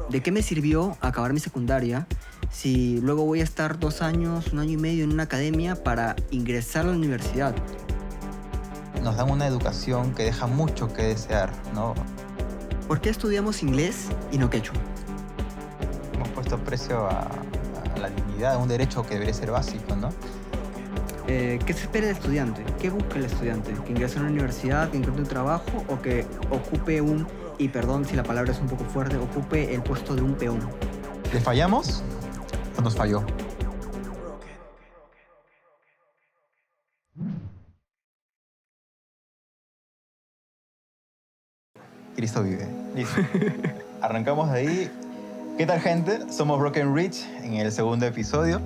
¿De qué me sirvió acabar mi secundaria si luego voy a estar 2 años, 1 año y medio en una academia para ingresar a la universidad? Nos dan una educación que deja mucho que desear, ¿no? ¿Por qué estudiamos inglés y no quechua? Hemos puesto precio a la dignidad, a un derecho que debería ser básico, ¿no? ¿Qué se espera del estudiante? ¿Qué busca el estudiante? ¿Que ingrese a una universidad, que encuentre un trabajo o que ocupe y perdón si la palabra es un poco fuerte, ocupe el puesto de un peón? ¿Le fallamos o nos falló? Cristo vive. Listo. Arrancamos de ahí. ¿Qué tal, gente? Somos Broken Rich en el segundo episodio.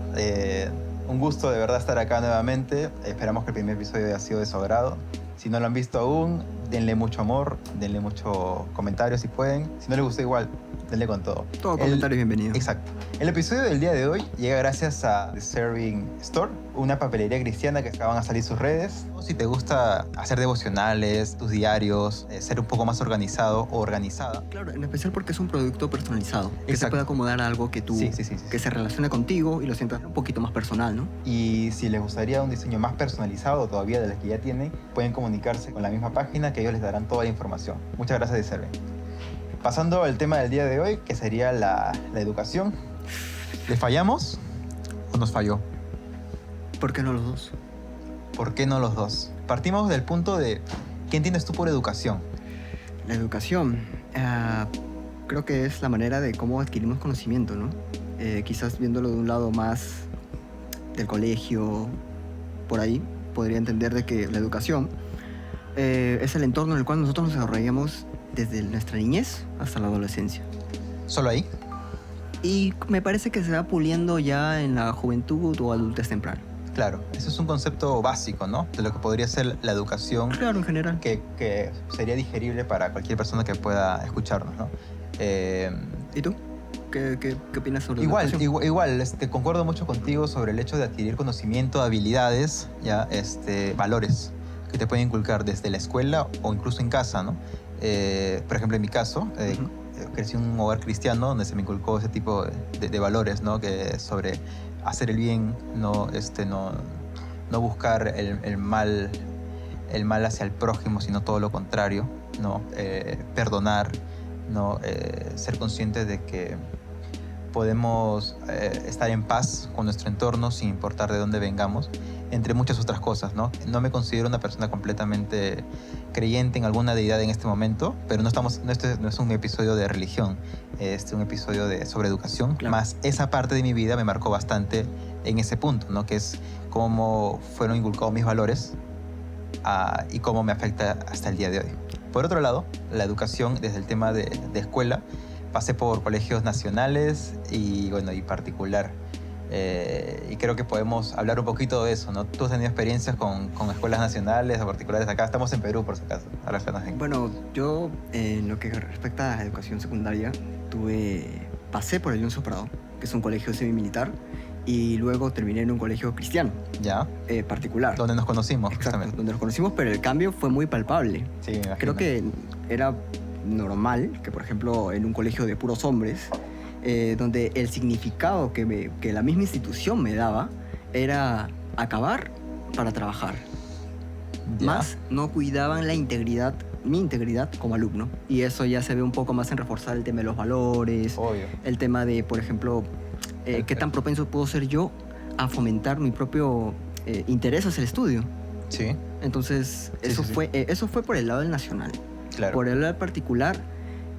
Un gusto de verdad estar acá nuevamente. Esperamos que el primer episodio haya sido de su agrado. Si no lo han visto aún, denle mucho amor, denle mucho comentario si pueden. Si no les gustó igual, denle con todo. Todo comentario es bienvenido. Exacto. El episodio del día de hoy llega gracias a The Serving Store, una papelería cristiana que acaban a salir sus redes. Si te gusta hacer devocionales, tus diarios, ser un poco más organizado o organizada. Claro, en especial porque es un producto personalizado. Que se Exacto. puede acomodar a algo que tú, Sí. que se relacione contigo y lo sientas un poquito más personal, ¿no? Y si les gustaría un diseño más personalizado todavía de los que ya tienen, pueden comunicarse con la misma página que ellos les darán toda la información. Muchas gracias, The Serving. Pasando al tema del día de hoy, que sería la educación. ¿Le fallamos o nos falló? ¿Por qué no los dos? ¿Por qué no los dos? Partimos del punto de ¿qué entiendes tú por educación? La educación, creo que es la manera de cómo adquirimos conocimiento, ¿no? Quizás viéndolo de un lado más del colegio, por ahí, podría entender de que la educación es el entorno en el cual nosotros nos desarrollamos desde nuestra niñez hasta la adolescencia. ¿Solo ahí? Y me parece que se va puliendo ya en la juventud o adultez temprana. Claro, eso es un concepto básico, ¿no? De lo que podría ser la educación. Claro, en general. Que sería digerible para cualquier persona que pueda escucharnos, ¿no? ¿Y tú? ¿Qué opinas sobre la educación? Igual, concuerdo mucho contigo sobre el hecho de adquirir conocimiento, habilidades, ya, valores que te pueden inculcar desde la escuela o incluso en casa, ¿no? Por ejemplo, en mi caso, crecí en un hogar cristiano donde se me inculcó ese tipo de valores, ¿no? Que sobre hacer el bien, no buscar el mal hacia el prójimo, sino todo lo contrario, ¿no? Perdonar, ¿no? Ser conscientes de que podemos estar en paz con nuestro entorno sin importar de dónde vengamos, entre muchas otras cosas, ¿no? No me considero una persona completamente creyente en alguna deidad en este momento, pero no es un episodio de religión, es un episodio sobre educación. Claro. Más esa parte de mi vida me marcó bastante en ese punto, ¿no? Que es cómo fueron inculcados mis valores y cómo me afecta hasta el día de hoy. Por otro lado, la educación desde el tema de escuela, pasé por colegios nacionales y particular. Y creo que podemos hablar un poquito de eso, ¿no? Tú has tenido experiencias con escuelas nacionales o particulares acá. Estamos en Perú, por si acaso. Bueno, yo en lo que respecta a la educación secundaria, pasé por el León Soprado, que es un colegio semimilitar, y luego terminé en un colegio cristiano. ¿Ya? Particular. Donde nos conocimos, Exacto, justamente. donde nos conocimos, pero el cambio fue muy palpable. Sí, me imagino. Creo que era normal que, por ejemplo, en un colegio de puros hombres, donde el significado que la misma institución me daba era acabar para trabajar. ¿Ya? Más no cuidaban mi integridad como alumno. Y eso ya se ve un poco más en reforzar el tema de los valores, Obvio. el tema de, por ejemplo, qué tan propenso puedo ser yo a fomentar mi propio interés hacia el estudio. Sí. Entonces, Sí. eso fue por el lado del nacional. Claro. Por el lado particular,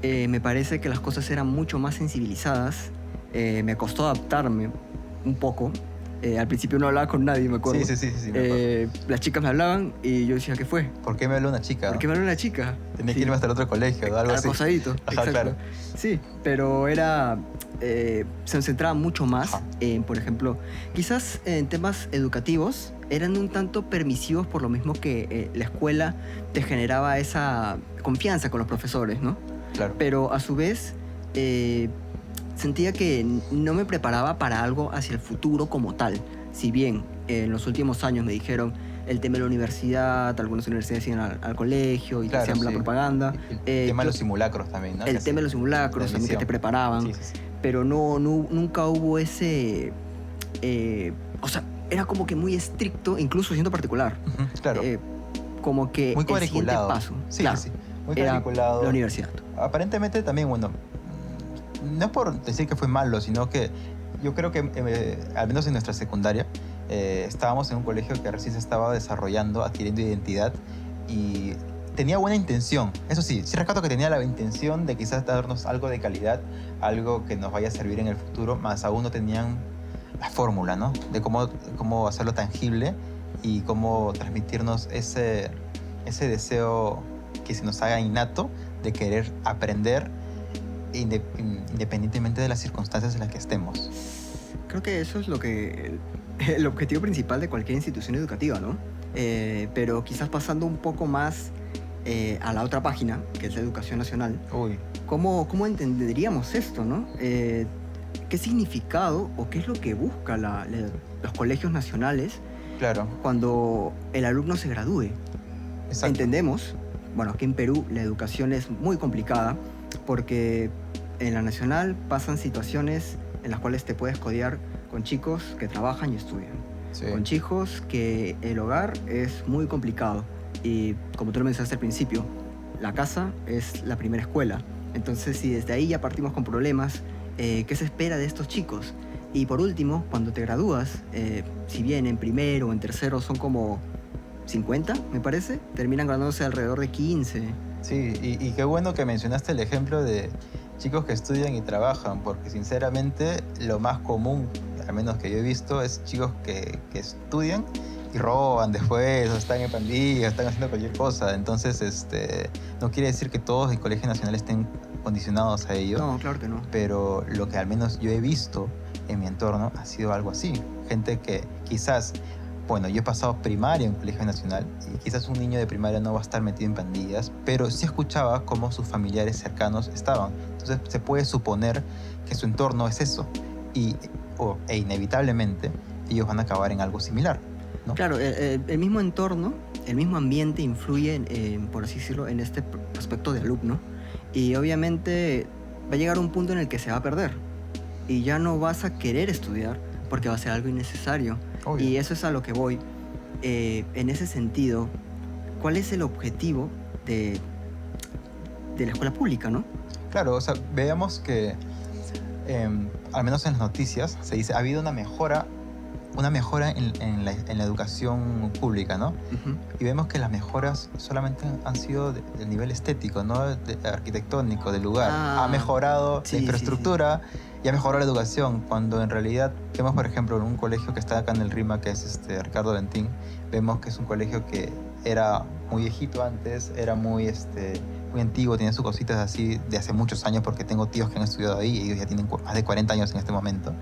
me parece que las cosas eran mucho más sensibilizadas. Me costó adaptarme un poco. Al principio no hablaba con nadie, me acuerdo. Sí, me acuerdo. Las chicas me hablaban y yo decía, ¿qué fue? ¿Por qué me habló una chica? ¿Por qué me habló una chica? Tenía que irme hasta el otro colegio o algo así. Acosadito. Ajá, exacto. claro. Sí, pero se centraba mucho más en, por ejemplo, quizás en temas educativos eran un tanto permisivos por lo mismo que la escuela te generaba esa confianza con los profesores, ¿no? Claro. Pero a su vez sentía que no me preparaba para algo hacia el futuro como tal. Si bien en los últimos años me dijeron, el tema de la universidad, algunas universidades iban al colegio y te Claro, hacían la sí. propaganda. El tema de los simulacros también, ¿no? El tema de los simulacros también que te preparaban, Sí, sí, sí. pero nunca hubo ese... o sea, era como que muy estricto, incluso siendo particular. Ujú, claro. Como que Muy el siguiente cuadriculado. paso, Sí, claro, sí, sí. Muy era cuadriculado. la universidad. Aparentemente también, bueno, no es por decir que fue malo, sino que yo creo que, al menos en nuestra secundaria, estábamos en un colegio que recién se estaba desarrollando, adquiriendo identidad y tenía buena intención. Eso sí, sí rescato que tenía la intención de quizás darnos algo de calidad, algo que nos vaya a servir en el futuro, más aún no tenían la fórmula, ¿no? De cómo hacerlo tangible y cómo transmitirnos ese deseo que se nos haga innato de querer aprender independientemente de las circunstancias en las que estemos. Creo que eso es el objetivo principal de cualquier institución educativa, ¿no? Pero quizás pasando un poco más a la otra página, que es la educación nacional, Uy, ¿cómo entenderíamos esto, no? ¿Qué significado o qué es lo que busca los colegios nacionales claro, cuando el alumno se gradúe? exacto. Entendemos, bueno, aquí en Perú la educación es muy complicada porque en la nacional pasan situaciones en las cuales te puedes codear con chicos que trabajan y estudian, Sí. con chicos que el hogar es muy complicado y como tú lo mencionaste al principio, la casa es la primera escuela. Entonces, si desde ahí ya partimos con problemas, ¿qué se espera de estos chicos? Y por último, cuando te gradúas, si bien en primero o en tercero son como 50, me parece, terminan graduándose alrededor de 15. Sí, y qué bueno que mencionaste el ejemplo de chicos que estudian y trabajan, porque sinceramente lo más común, al menos que yo he visto, es chicos que estudian y roban después, o están en pandillas, están haciendo cualquier cosa. Entonces, no quiere decir que todos el Colegio Nacional estén condicionados a ello, No, claro que no. pero lo que al menos yo he visto en mi entorno ha sido algo así. Gente que quizás, bueno, yo he pasado primaria en un colegio nacional y quizás un niño de primaria no va a estar metido en pandillas, pero sí escuchaba cómo sus familiares cercanos estaban. Entonces se puede suponer que su entorno es eso e inevitablemente ellos van a acabar en algo similar, ¿no? Claro, el mismo entorno, el mismo ambiente influye, por así decirlo, en este aspecto de alumno. Y obviamente va a llegar un punto en el que se va a perder. Y ya no vas a querer estudiar porque va a ser algo innecesario. Obvio. Y eso es a lo que voy. En ese sentido, ¿cuál es el objetivo de la escuela pública, no? Claro, o sea, veamos que, al menos en las noticias, se dice, ha habido una mejora en la educación pública, ¿no? Ujú. Y vemos que las mejoras solamente han sido del nivel estético, no arquitectónico del lugar. Ah, Ha mejorado sí, la sí, infraestructura y ha mejorado la educación, cuando en realidad vemos, por ejemplo, en un colegio que está acá en el RIMA, que es Ricardo Bentín, vemos que es un colegio que era muy viejito antes, era muy antiguo, tenía sus cositas así de hace muchos años, porque tengo tíos que han estudiado ahí y ellos ya tienen más de 40 años en este momento.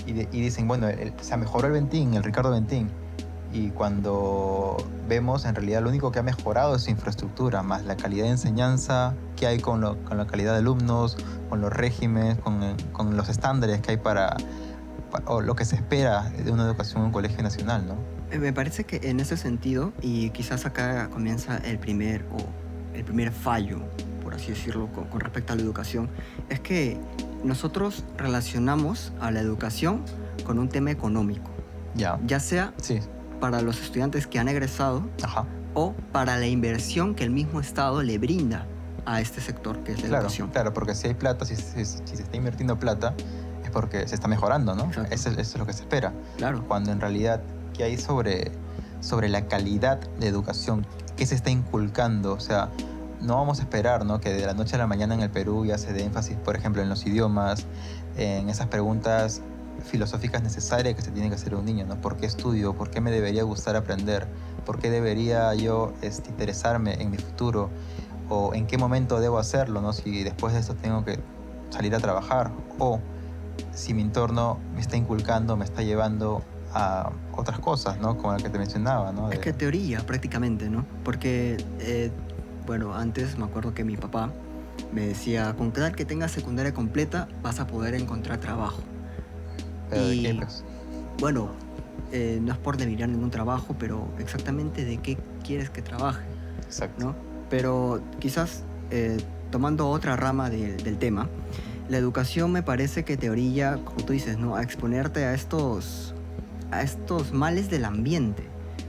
Y dicen, bueno, se mejoró el Bentín, el Ricardo Bentín. Y cuando vemos, en realidad lo único que ha mejorado es su infraestructura, más la calidad de enseñanza que hay con la calidad de alumnos, con los regímenes, con los estándares que hay o lo que se espera de una educación en un colegio nacional, ¿no? Me parece que en ese sentido, y quizás acá comienza el primer fallo, por así decirlo, con respecto a la educación, es que nosotros relacionamos a la educación con un tema económico, ya sea Sí. para los estudiantes que han egresado Ajá. o para la inversión que el mismo Estado le brinda a este sector que es la educación. Claro, porque si hay plata, si se está invirtiendo plata, es porque se está mejorando, ¿no? Exacto. Eso es lo que se espera. Claro. Cuando en realidad, ¿qué hay sobre la calidad de educación? ¿Qué se está inculcando? O sea, no vamos a esperar, ¿no?, que de la noche a la mañana en el Perú ya se dé énfasis, por ejemplo, en los idiomas, en esas preguntas filosóficas necesarias que se tiene que hacer un niño, ¿no? ¿Por qué estudio? ¿Por qué me debería gustar aprender? ¿Por qué debería yo interesarme en mi futuro? ¿O en qué momento debo hacerlo, ¿no? Si después de esto tengo que salir a trabajar, o si mi entorno me está inculcando, me está llevando a otras cosas, ¿no? Como la que te mencionaba, ¿no? Es que teoría prácticamente, ¿no? Porque, bueno, antes me acuerdo que mi papá me decía, con tal que tengas secundaria completa vas a poder encontrar trabajo. Pero ¿de Y qué, pues? bueno, no es por denigrar ningún trabajo, pero exactamente de qué quieres que trabaje, Exacto. ¿no? Pero quizás tomando otra rama del tema, la educación me parece que te orilla, como tú dices, ¿no? A exponerte a estos males del ambiente,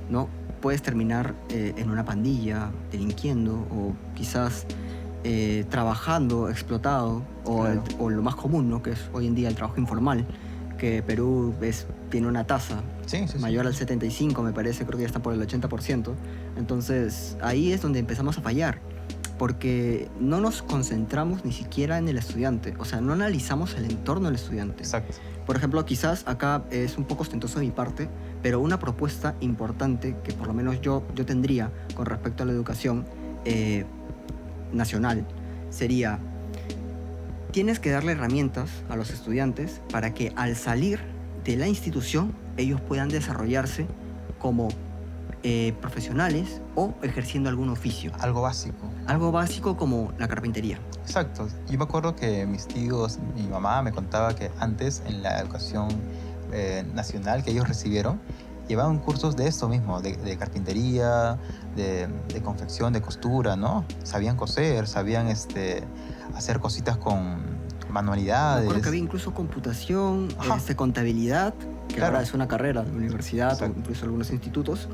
¿no? Puedes terminar en una pandilla, delinquiendo, o quizás trabajando, explotado, Claro. o lo más común, ¿no? Que es hoy en día el trabajo informal, que Perú tiene una tasa Sí, sí, sí. mayor al 75, me parece, creo que ya está por el 80%. Entonces, ahí es donde empezamos a fallar, porque no nos concentramos ni siquiera en el estudiante, o sea, no analizamos el entorno del estudiante. Exacto. Por ejemplo, quizás acá es un poco ostentoso de mi parte, pero una propuesta importante que por lo menos yo tendría con respecto a la educación nacional sería: tienes que darle herramientas a los estudiantes para que al salir de la institución ellos puedan desarrollarse como profesionales o ejerciendo algún oficio. Algo básico. Algo básico como la carpintería. Exacto. Yo me acuerdo que mis tíos, mi mamá me contaba que antes en la educación nacional que ellos recibieron, llevaban cursos de esto mismo, de carpintería, de confección, de costura, ¿no? Sabían coser, sabían hacer cositas con Me manualidades. acuerdo que había incluso computación, Ajá. contabilidad, que Claro. ahora es una carrera de universidad o Exacto. incluso algunos institutos,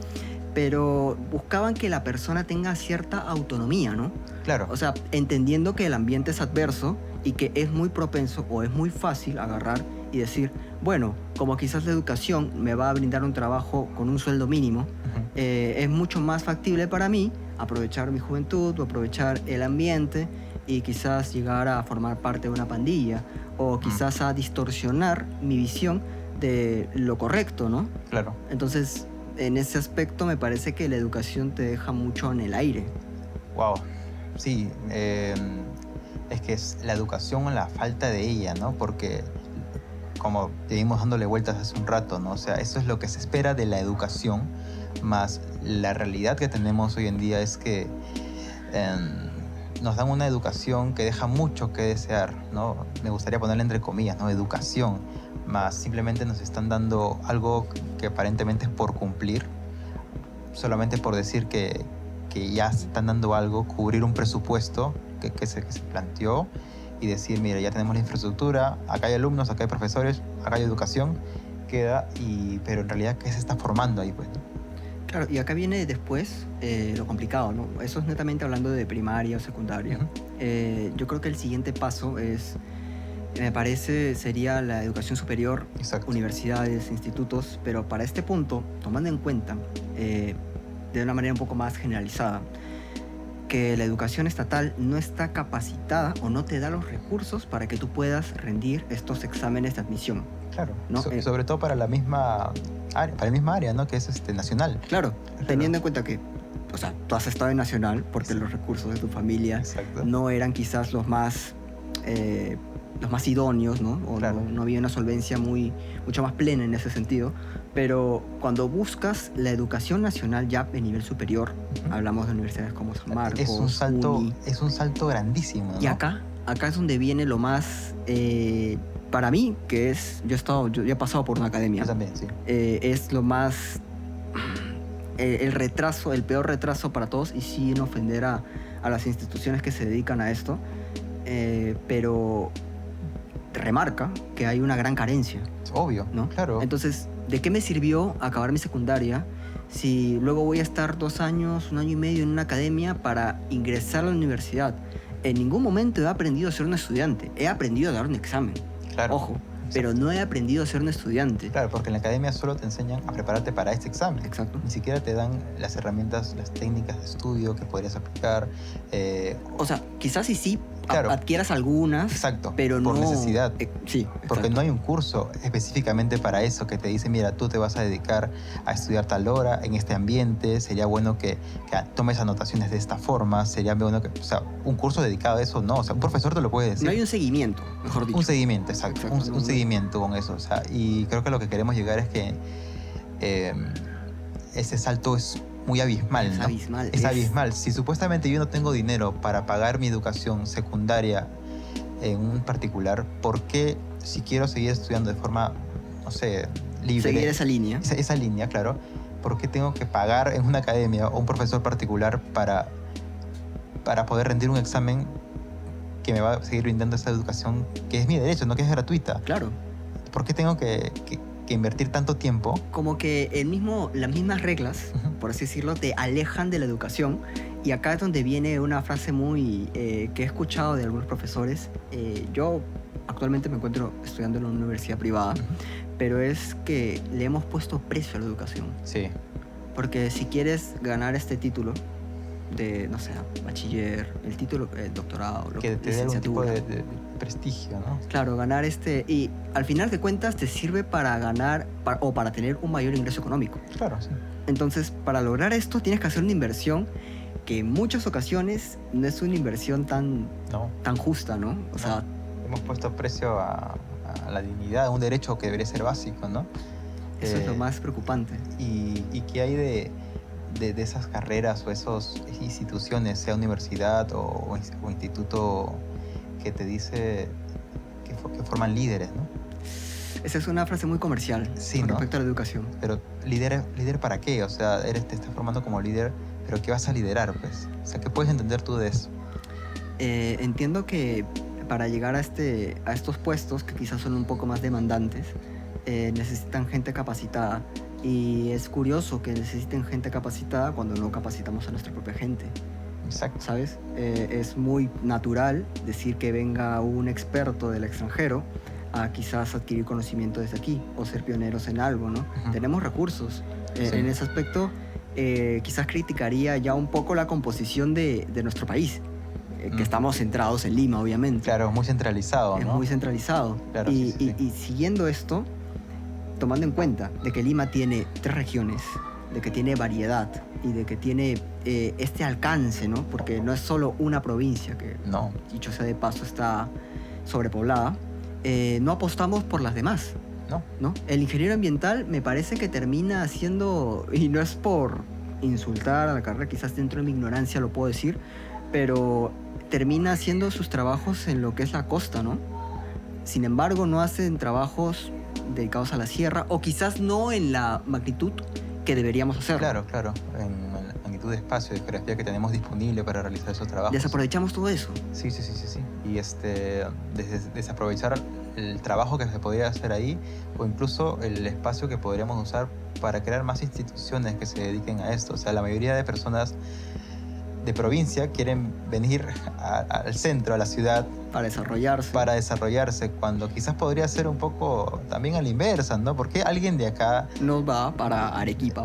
pero buscaban que la persona tenga cierta autonomía, ¿no? Claro. O sea, entendiendo que el ambiente es adverso y que es muy propenso o es muy fácil agarrar y decir, bueno, como quizás la educación me va a brindar un trabajo con un sueldo mínimo, Ujú. es mucho más factible para mí aprovechar mi juventud o aprovechar el ambiente y quizás llegar a formar parte de una pandilla o quizás a distorsionar mi visión de lo correcto, ¿no? Claro. Entonces, en ese aspecto me parece que la educación te deja mucho en el aire. Wow. Sí, es que es la educación o la falta de ella, ¿no? Porque como te vimos dándole vueltas hace un rato, ¿no? O sea, eso es lo que se espera de la educación, más la realidad que tenemos hoy en día es que nos dan una educación que deja mucho que desear, ¿no? Me gustaría ponerle entre comillas, ¿no? Educación, más simplemente nos están dando algo que aparentemente es por cumplir, solamente por decir que ya se están dando algo, cubrir un presupuesto que se planteó y decir, mira, ya tenemos la infraestructura, acá hay alumnos, acá hay profesores, acá hay educación, pero en realidad, ¿qué se está formando ahí, pues? Claro, y acá viene después lo complicado, ¿no? Eso es netamente hablando de primaria o secundaria. Ujú. Yo creo que el siguiente paso me parece, sería la educación superior, Exacto. universidades, institutos, pero para este punto, tomando en cuenta, de una manera un poco más generalizada, que la educación estatal no está capacitada o no te da los recursos para que tú puedas rendir estos exámenes de admisión. Claro, ¿No? Sobre todo para la misma área, ¿no? Que es nacional. Claro, teniendo en cuenta que, o sea, tú has estado en Nacional porque Sí. los recursos de tu familia Exacto. no eran quizás los más idóneos, ¿no? O Claro. no había una solvencia mucho más plena en ese sentido. Pero cuando buscas la educación nacional ya de nivel superior, Ujú. Hablamos de universidades como San Marcos, Es un UNI, salto grandísimo, ¿no? y acá es donde viene lo más, para mí, que es, yo he pasado por una academia, Yo también, sí. es lo más, el retraso, el peor retraso para todos, y sin ofender a las instituciones que se dedican a esto, pero remarca que hay una gran carencia, Es obvio, ¿no? claro. Entonces, ¿de qué me sirvió acabar mi secundaria si luego voy a estar 2 años, 1 año y medio en una academia para ingresar a la universidad? En ningún momento he aprendido a ser un estudiante, he aprendido a dar un examen, Claro. ojo, pero no he aprendido a ser un estudiante. Claro, porque en la academia solo te enseñan a prepararte para este examen. Exacto. Ni siquiera te dan las herramientas, las técnicas de estudio que podrías aplicar. O sea, quizás sí Claro. adquieras algunas, Exacto, pero por no... necesidad. Sí, Porque exacto. no hay un curso específicamente para eso que te dice, mira, tú te vas a dedicar a estudiar tal hora en este ambiente, sería bueno que tomes anotaciones de esta forma, sería bueno que, o sea, un curso dedicado a eso, no, o sea, un profesor te lo puede decir. No hay un seguimiento, mejor dicho. Un seguimiento, exacto, Exacto, un seguimiento con eso, o sea, y creo que lo que queremos llegar es que ese salto es muy abismal, Es ¿no? abismal. Es abismal. Si supuestamente yo no tengo dinero para pagar mi educación secundaria en un particular, ¿por qué si quiero seguir estudiando de forma, no sé, libre. Seguir esa línea. Esa línea, claro. ¿Por qué tengo que pagar en una academia o un profesor particular para poder rendir un examen que me va a seguir brindando esa educación que es mi derecho, no que es gratuita? Claro. ¿Por qué tengo que invertir tanto tiempo? Como que las mismas reglas, por así decirlo, te alejan de la educación. Y acá es donde viene una frase muy que he escuchado de algunos profesores. Yo actualmente me encuentro estudiando en una universidad privada, pero es que le hemos puesto precio a la educación. Sí. Porque si quieres ganar este título de, no sé, bachiller, el título, el doctorado, que te dé algún tipo de prestigio, ¿no? Claro, ganar y al final de cuentas te sirve para ganar o para tener un mayor ingreso económico. Claro, sí. Entonces, para lograr esto tienes que hacer una inversión que en muchas ocasiones no es una inversión tan justa, ¿no? O sea, hemos puesto precio a la dignidad, a un derecho que debería ser básico, ¿no? Eso es lo más preocupante. ¿Y qué hay de esas carreras o esas instituciones, sea universidad o instituto, que te dice que forman líderes, ¿no? Esa es una frase muy comercial, sí, con ¿no? respecto a la educación. Pero ¿líder para qué? O sea, te estás formando como líder, pero ¿qué vas a liderar, pues? O sea, ¿qué puedes entender tú de eso? Entiendo que para llegar a estos puestos, que quizás son un poco más demandantes, necesitan gente capacitada. Y es curioso que necesiten gente capacitada cuando no capacitamos a nuestra propia gente. Exacto. ¿Sabes? Es muy natural decir que venga un experto del extranjero a quizás adquirir conocimiento desde aquí o ser pioneros en algo, ¿no? Tenemos recursos. Sí. En ese aspecto, quizás criticaría ya un poco la composición de nuestro país. Que estamos centrados en Lima, obviamente. Claro, es muy centralizado, ¿no? Es muy centralizado. Claro, y, sí. Y siguiendo esto, tomando en cuenta de que Lima tiene 3 regiones, de que tiene variedad y de que tiene este alcance, ¿no? Porque no es solo una provincia que, dicho sea de paso, está sobrepoblada. No apostamos por las demás. ¿No? El ingeniero ambiental me parece que termina haciendo, y no es por insultar a la carrera, quizás dentro de mi ignorancia lo puedo decir, pero termina haciendo sus trabajos en lo que es la costa, ¿no? Sin embargo, no hacen trabajos dedicados a la sierra, o quizás no en la magnitud que deberíamos hacer. Claro, en la magnitud de espacio, de geografía que tenemos disponible para realizar esos trabajos. Desaprovechamos todo eso. Sí. Y desaprovechar el trabajo que se podría hacer ahí, o incluso el espacio que podríamos usar para crear más instituciones que se dediquen a esto. O sea, la mayoría de personas de provincia quieren venir al centro, a la ciudad, para desarrollarse, cuando quizás podría ser un poco también a la inversa, ¿no? Porque alguien de acá no va para Arequipa,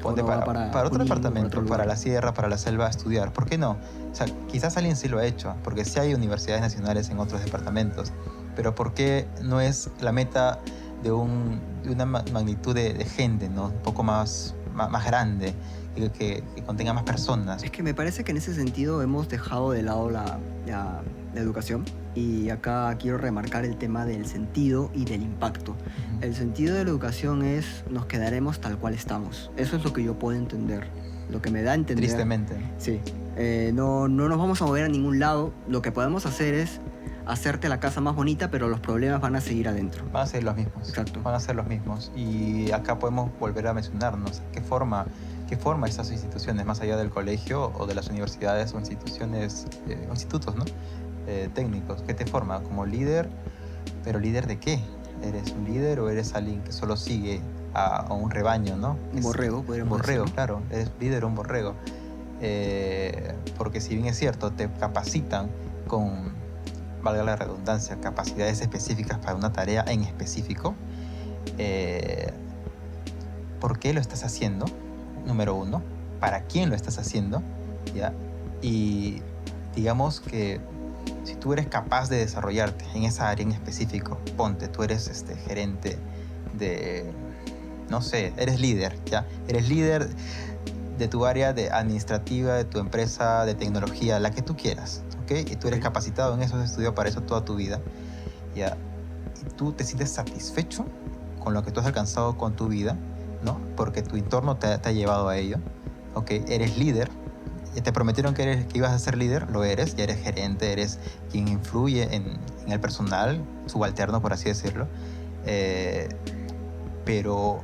ponte para otro departamento, para la sierra, para la selva a estudiar. ¿Por qué no? O sea, quizás alguien sí lo ha hecho, porque sí hay universidades nacionales en otros departamentos, pero ¿por qué no es la meta de una magnitud de gente, ¿no? Un poco más grande, que contenga más personas? Es que me parece que en ese sentido hemos dejado de lado la educación, y acá quiero remarcar el tema del sentido y del impacto. El sentido de la educación es: nos quedaremos tal cual estamos. Eso es lo que yo puedo entender, lo que me da a entender. Tristemente. Sí. No nos vamos a mover a ningún lado. Lo que podemos hacer es hacerte la casa más bonita, pero los problemas van a seguir adentro. Van a ser los mismos. Exacto. Van a ser los mismos. Y acá podemos volver a mencionarnos qué forma estas instituciones, más allá del colegio o de las universidades o instituciones, institutos, ¿no? Técnicos. ¿Qué te forma? Como líder, pero ¿líder de qué? ¿Eres un líder o eres alguien que solo sigue a un rebaño, ¿no? Un borrego, podríamos decirlo. decirlo. Claro. ¿Eres líder o un borrego? Porque si bien es cierto, te capacitan con, valga la redundancia, capacidades específicas para una tarea en específico, ¿por qué lo estás haciendo? Número 1, ¿para quién lo estás haciendo? ¿Ya? Y digamos que si tú eres capaz de desarrollarte en esa área en específico, ponte, tú eres gerente de, no sé, eres líder, ¿ya? Eres líder de tu área administrativa, de tu empresa, de tecnología, la que tú quieras, ¿ok? Y tú eres capacitado en eso, has estudiado para eso toda tu vida, ¿ya? Y tú te sientes satisfecho con lo que tú has alcanzado con tu vida, ¿no? Porque tu entorno te ha llevado a ello, ¿ok? Eres líder. Te prometieron que ibas a ser líder, lo eres, ya eres gerente, eres quien influye en el personal, subalterno, por así decirlo. pero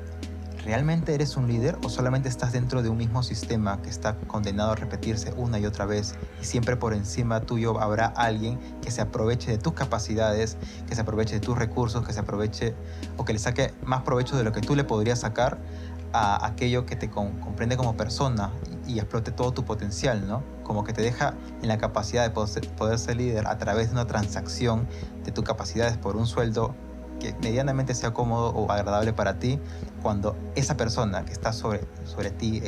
¿realmente eres un líder o solamente estás dentro de un mismo sistema que está condenado a repetirse una y otra vez y siempre por encima tuyo habrá alguien que se aproveche de tus capacidades, que se aproveche de tus recursos, que se aproveche o que le saque más provecho de lo que tú le podrías sacar a aquello que te comprende como persona y explote todo tu potencial, ¿no? Como que te deja en la capacidad de poder ser líder a través de una transacción de tus capacidades por un sueldo que medianamente sea cómodo o agradable para ti, cuando esa persona que está sobre ti,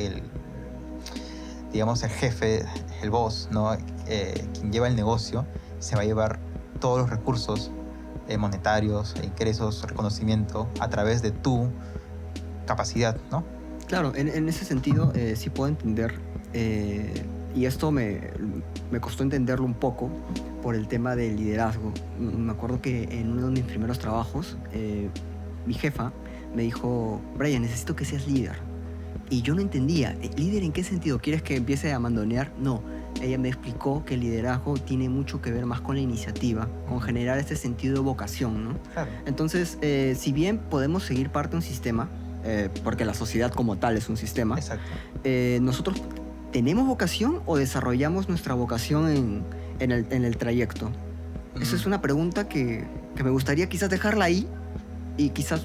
digamos el jefe, el boss, ¿no? Quien lleva el negocio, se va a llevar todos los recursos monetarios, ingresos, reconocimiento a través de tu capacidad, ¿no? Claro, en ese sentido sí puedo entender, y esto me costó entenderlo un poco por el tema del liderazgo. Me acuerdo que en uno de mis primeros trabajos, mi jefa me dijo, Brian, necesito que seas líder. Y yo no entendía, ¿líder en qué sentido? ¿Quieres que empiece a mandonear? No. Ella me explicó que el liderazgo tiene mucho que ver más con la iniciativa, con generar este sentido de vocación, ¿no? Claro. Entonces, si bien podemos seguir parte de un sistema, porque la sociedad como tal es un sistema, Exacto. ¿nosotros tenemos vocación o desarrollamos nuestra vocación en el trayecto? Esa es una pregunta que me gustaría quizás dejarla ahí y quizás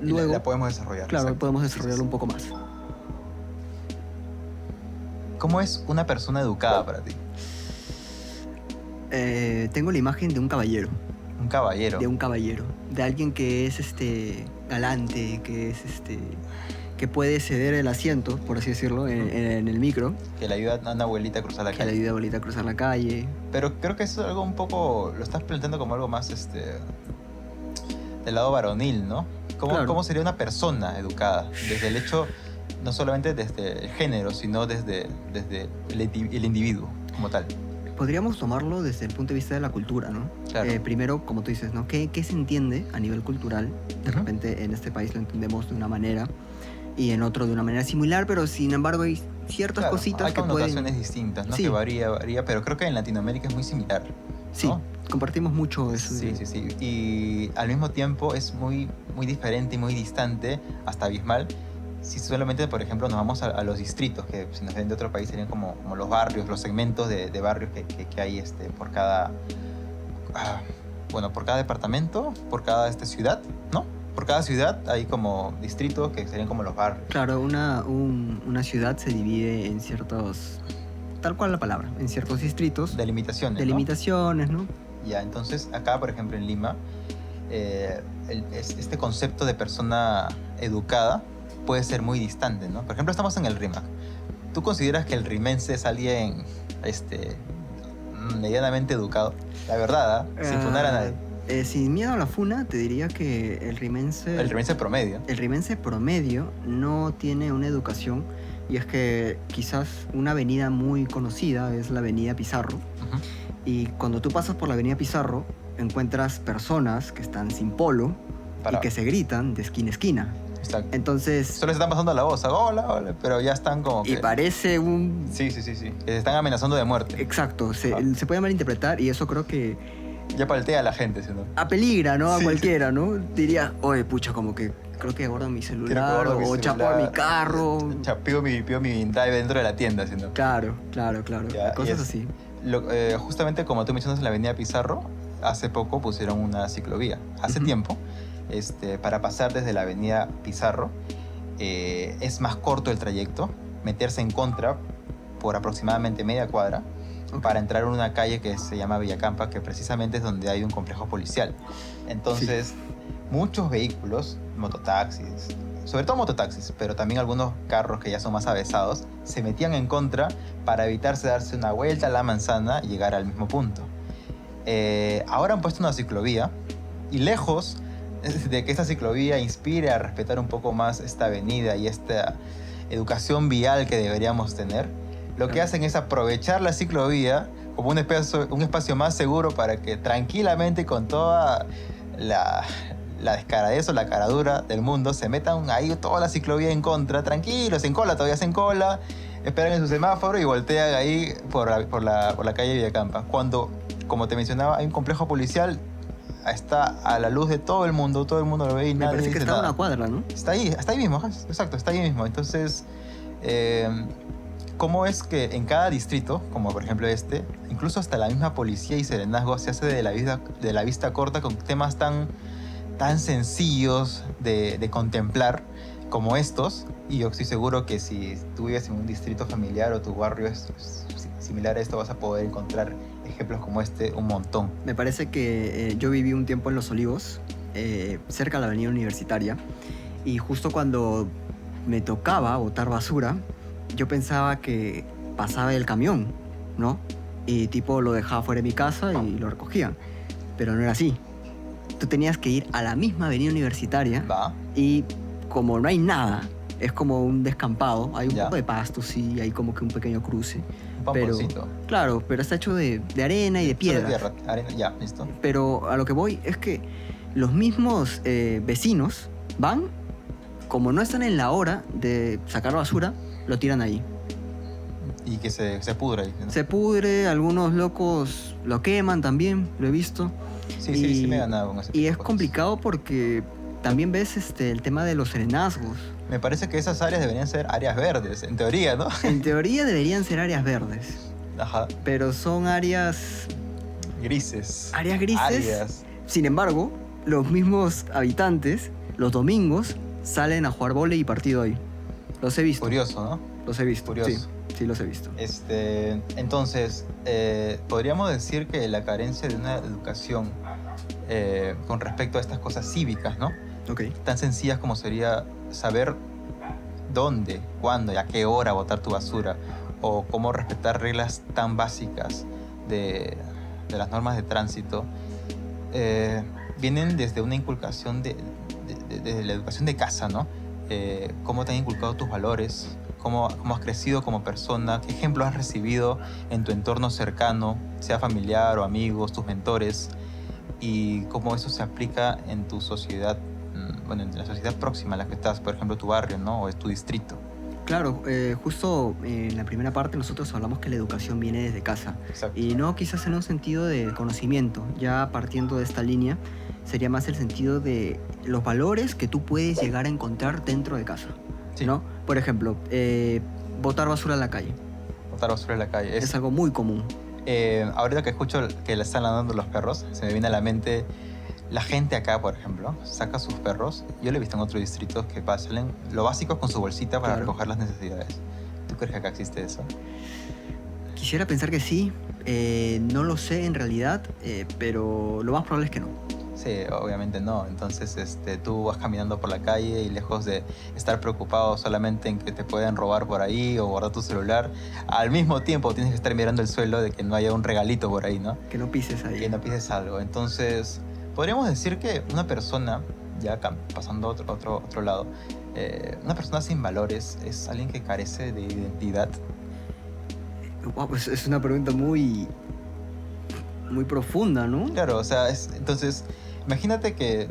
luego... La podemos desarrollar. Claro, exacto. podemos desarrollarlo un poco más. ¿Cómo es una persona educada para ti? Tengo la imagen de un caballero. Un caballero. De un caballero. De alguien que es galante, que es que puede ceder el asiento, por así decirlo, en el micro. Que le ayuda a una abuelita a cruzar la Que calle. le ayuda a abuelita a cruzar la calle. Pero creo que eso es algo un poco... Lo estás planteando como algo más del lado varonil, ¿no? Claro. ¿Cómo sería una persona educada? Desde el hecho, no solamente desde el género, sino desde el individuo como tal. Podríamos tomarlo desde el punto de vista de la cultura, ¿no? Claro. Primero, como tú dices, ¿no? ¿Qué se entiende a nivel cultural? De Ujú. repente en este país lo entendemos de una manera y en otro de una manera similar, pero sin embargo hay ciertas Claro, cositas hay que connotaciones pueden... distintas, ¿no? Sí. Que varía, pero creo que en Latinoamérica es muy similar. Sí, ¿no? compartimos mucho eso. Sí. Y al mismo tiempo es muy, muy diferente y muy distante, hasta abismal, si solamente, por ejemplo, nos vamos a los distritos, que si nos ven de otro país serían como los barrios, los segmentos de barrios que hay por cada... por cada departamento, por cada ciudad, ¿no? Por cada ciudad hay como distritos que serían como los barrios. Claro, una ciudad se divide en ciertos... Tal cual la palabra, en ciertos distritos. Delimitaciones, ¿no? Delimitaciones, ¿no? Ya, entonces acá, por ejemplo, en Lima, este concepto de persona educada puede ser muy distante, ¿no? Por ejemplo, estamos en el RIMAC. ¿Tú consideras que el rimense es alguien medianamente educado? La verdad, sin funar a nadie. Sin miedo a la funa, te diría que el rimense... El rimense promedio. El rimense promedio no tiene una educación, y es que quizás una avenida muy conocida es la avenida Pizarro. Ujú. Y cuando tú pasas por la avenida Pizarro, encuentras personas que están sin polo y que se gritan de esquina a esquina. Exacto. Entonces... Solo se están pasando la voz, hola, hola, pero ya están como que... Y parece un... Sí. Que se están amenazando de muerte. Exacto, se puede malinterpretar y eso creo que... Ya paltea a la gente, ¿sí, no? apeligra, ¿no? A Sí, cualquiera, ¿no? Diría, oye, pucha, como que creo que guardo mi Creo que celular guardo mi o chapo celular. mi carro. Pido mi drive dentro de la tienda, ¿sí, no? Claro. Ya, Cosas así. Justamente como tú mencionas en la avenida Pizarro, hace poco pusieron una ciclovía. Hace Ujú. tiempo, para pasar desde la avenida Pizarro, es más corto el trayecto, meterse en contra por aproximadamente media cuadra, Ok. para entrar en una calle que se llama Villacampa, que precisamente es donde hay un complejo policial. Entonces, muchos vehículos, mototaxis, sobre todo mototaxis, pero también algunos carros que ya son más avesados, se metían en contra para evitarse darse una vuelta a la manzana y llegar al mismo punto. Ahora han puesto una ciclovía y lejos de que esta ciclovía inspire a respetar un poco más esta avenida y esta educación vial que deberíamos tener, lo que hacen es aprovechar la ciclovía como un espacio más seguro para que tranquilamente, con toda la descaradez o la caradura del mundo, se metan ahí toda la ciclovía en contra, tranquilos, en cola, todavía hacen cola, esperan en su semáforo y voltean ahí por la calle Villacampa. Cuando, como te mencionaba, hay un complejo policial está a la luz de todo el mundo lo ve y Me nadie parece que dice está a nada. una cuadra, ¿no? Está ahí mismo, ajá, exacto, está ahí mismo. Entonces, ¿cómo es que en cada distrito, como por ejemplo este, incluso hasta la misma policía y serenazgo se hace de la vista corta con temas tan sencillos de contemplar como estos? Y yo estoy seguro que si tú vives en un distrito familiar o tu barrio es similar a esto, vas a poder encontrar ejemplos como este un montón. Me parece que yo viví un tiempo en Los Olivos, cerca de la avenida Universitaria, y justo cuando me tocaba botar basura, yo pensaba que pasaba el camión, ¿no? Y tipo lo dejaba fuera de mi casa y lo recogían. Pero no era así. Tú tenías que ir a la misma avenida Universitaria ¿Va? y como no hay nada, es como un descampado, hay un Ya. poco de pastos y hay como que un pequeño cruce. Un Pero, pamponcito. claro, pero está hecho de arena y de Solo piedras. tierra, arena, ya, listo. Pero a lo que voy es que los mismos vecinos van, como no están en la hora de sacar basura, lo tiran ahí. Y que se pudra ahí, ¿no? Se pudre, algunos locos lo queman también, lo he visto. Sí me he ganado con ese tipo Y de es cosas. complicado porque también ves el tema de los serenazgos. Me parece que esas áreas deberían ser áreas verdes, en teoría, ¿no? En teoría deberían ser áreas verdes, Ajá. pero son áreas Grises. grises. Áridas. Sin embargo, los mismos habitantes, los domingos, salen a jugar vóley y partido ahí. Los he visto. Curioso, ¿no? Los he visto. Curioso. Sí, los he visto. Entonces, podríamos decir que la carencia de una educación con respecto a estas cosas cívicas, ¿no? Ok. Tan sencillas como sería saber dónde, cuándo y a qué hora botar tu basura, o cómo respetar reglas tan básicas de las normas de tránsito, vienen desde una inculcación de la educación de casa, ¿no? Cómo te han inculcado tus valores, cómo has crecido como persona, qué ejemplos has recibido en tu entorno cercano, sea familiar o amigos, tus mentores, y cómo eso se aplica en tu sociedad, bueno, en la sociedad próxima a la que estás, por ejemplo, tu barrio, ¿no? O es tu distrito. Claro, justo en la primera parte nosotros hablamos que la educación viene desde casa. Exacto. Y no quizás en un sentido de conocimiento. Ya partiendo de esta línea, sería más el sentido de los valores que tú puedes llegar a encontrar dentro de casa. Sí. ¿No? Por ejemplo, botar basura en la calle. Botar basura en la calle. Es algo muy común. Ahorita que escucho que le están ladrando los perros, se me viene a la mente la gente acá, por ejemplo, saca sus perros. Yo lo he visto en otros distritos que salen lo básico con su bolsita para Claro. recoger las necesidades. ¿Tú crees que acá existe eso? Quisiera pensar que sí. No lo sé en realidad, pero lo más probable es que no. Sí, obviamente no. Entonces tú vas caminando por la calle y lejos de estar preocupado solamente en que te pueden robar por ahí o guardar tu celular, al mismo tiempo tienes que estar mirando el suelo de que no haya un regalito por ahí, ¿no? Que no pises ahí. Que no pises algo. Entonces, podríamos decir que una persona, ya pasando a otro lado, una persona sin valores es alguien que carece de identidad. Wow, pues es una pregunta muy profunda, ¿no? Claro, o sea, entonces, imagínate que,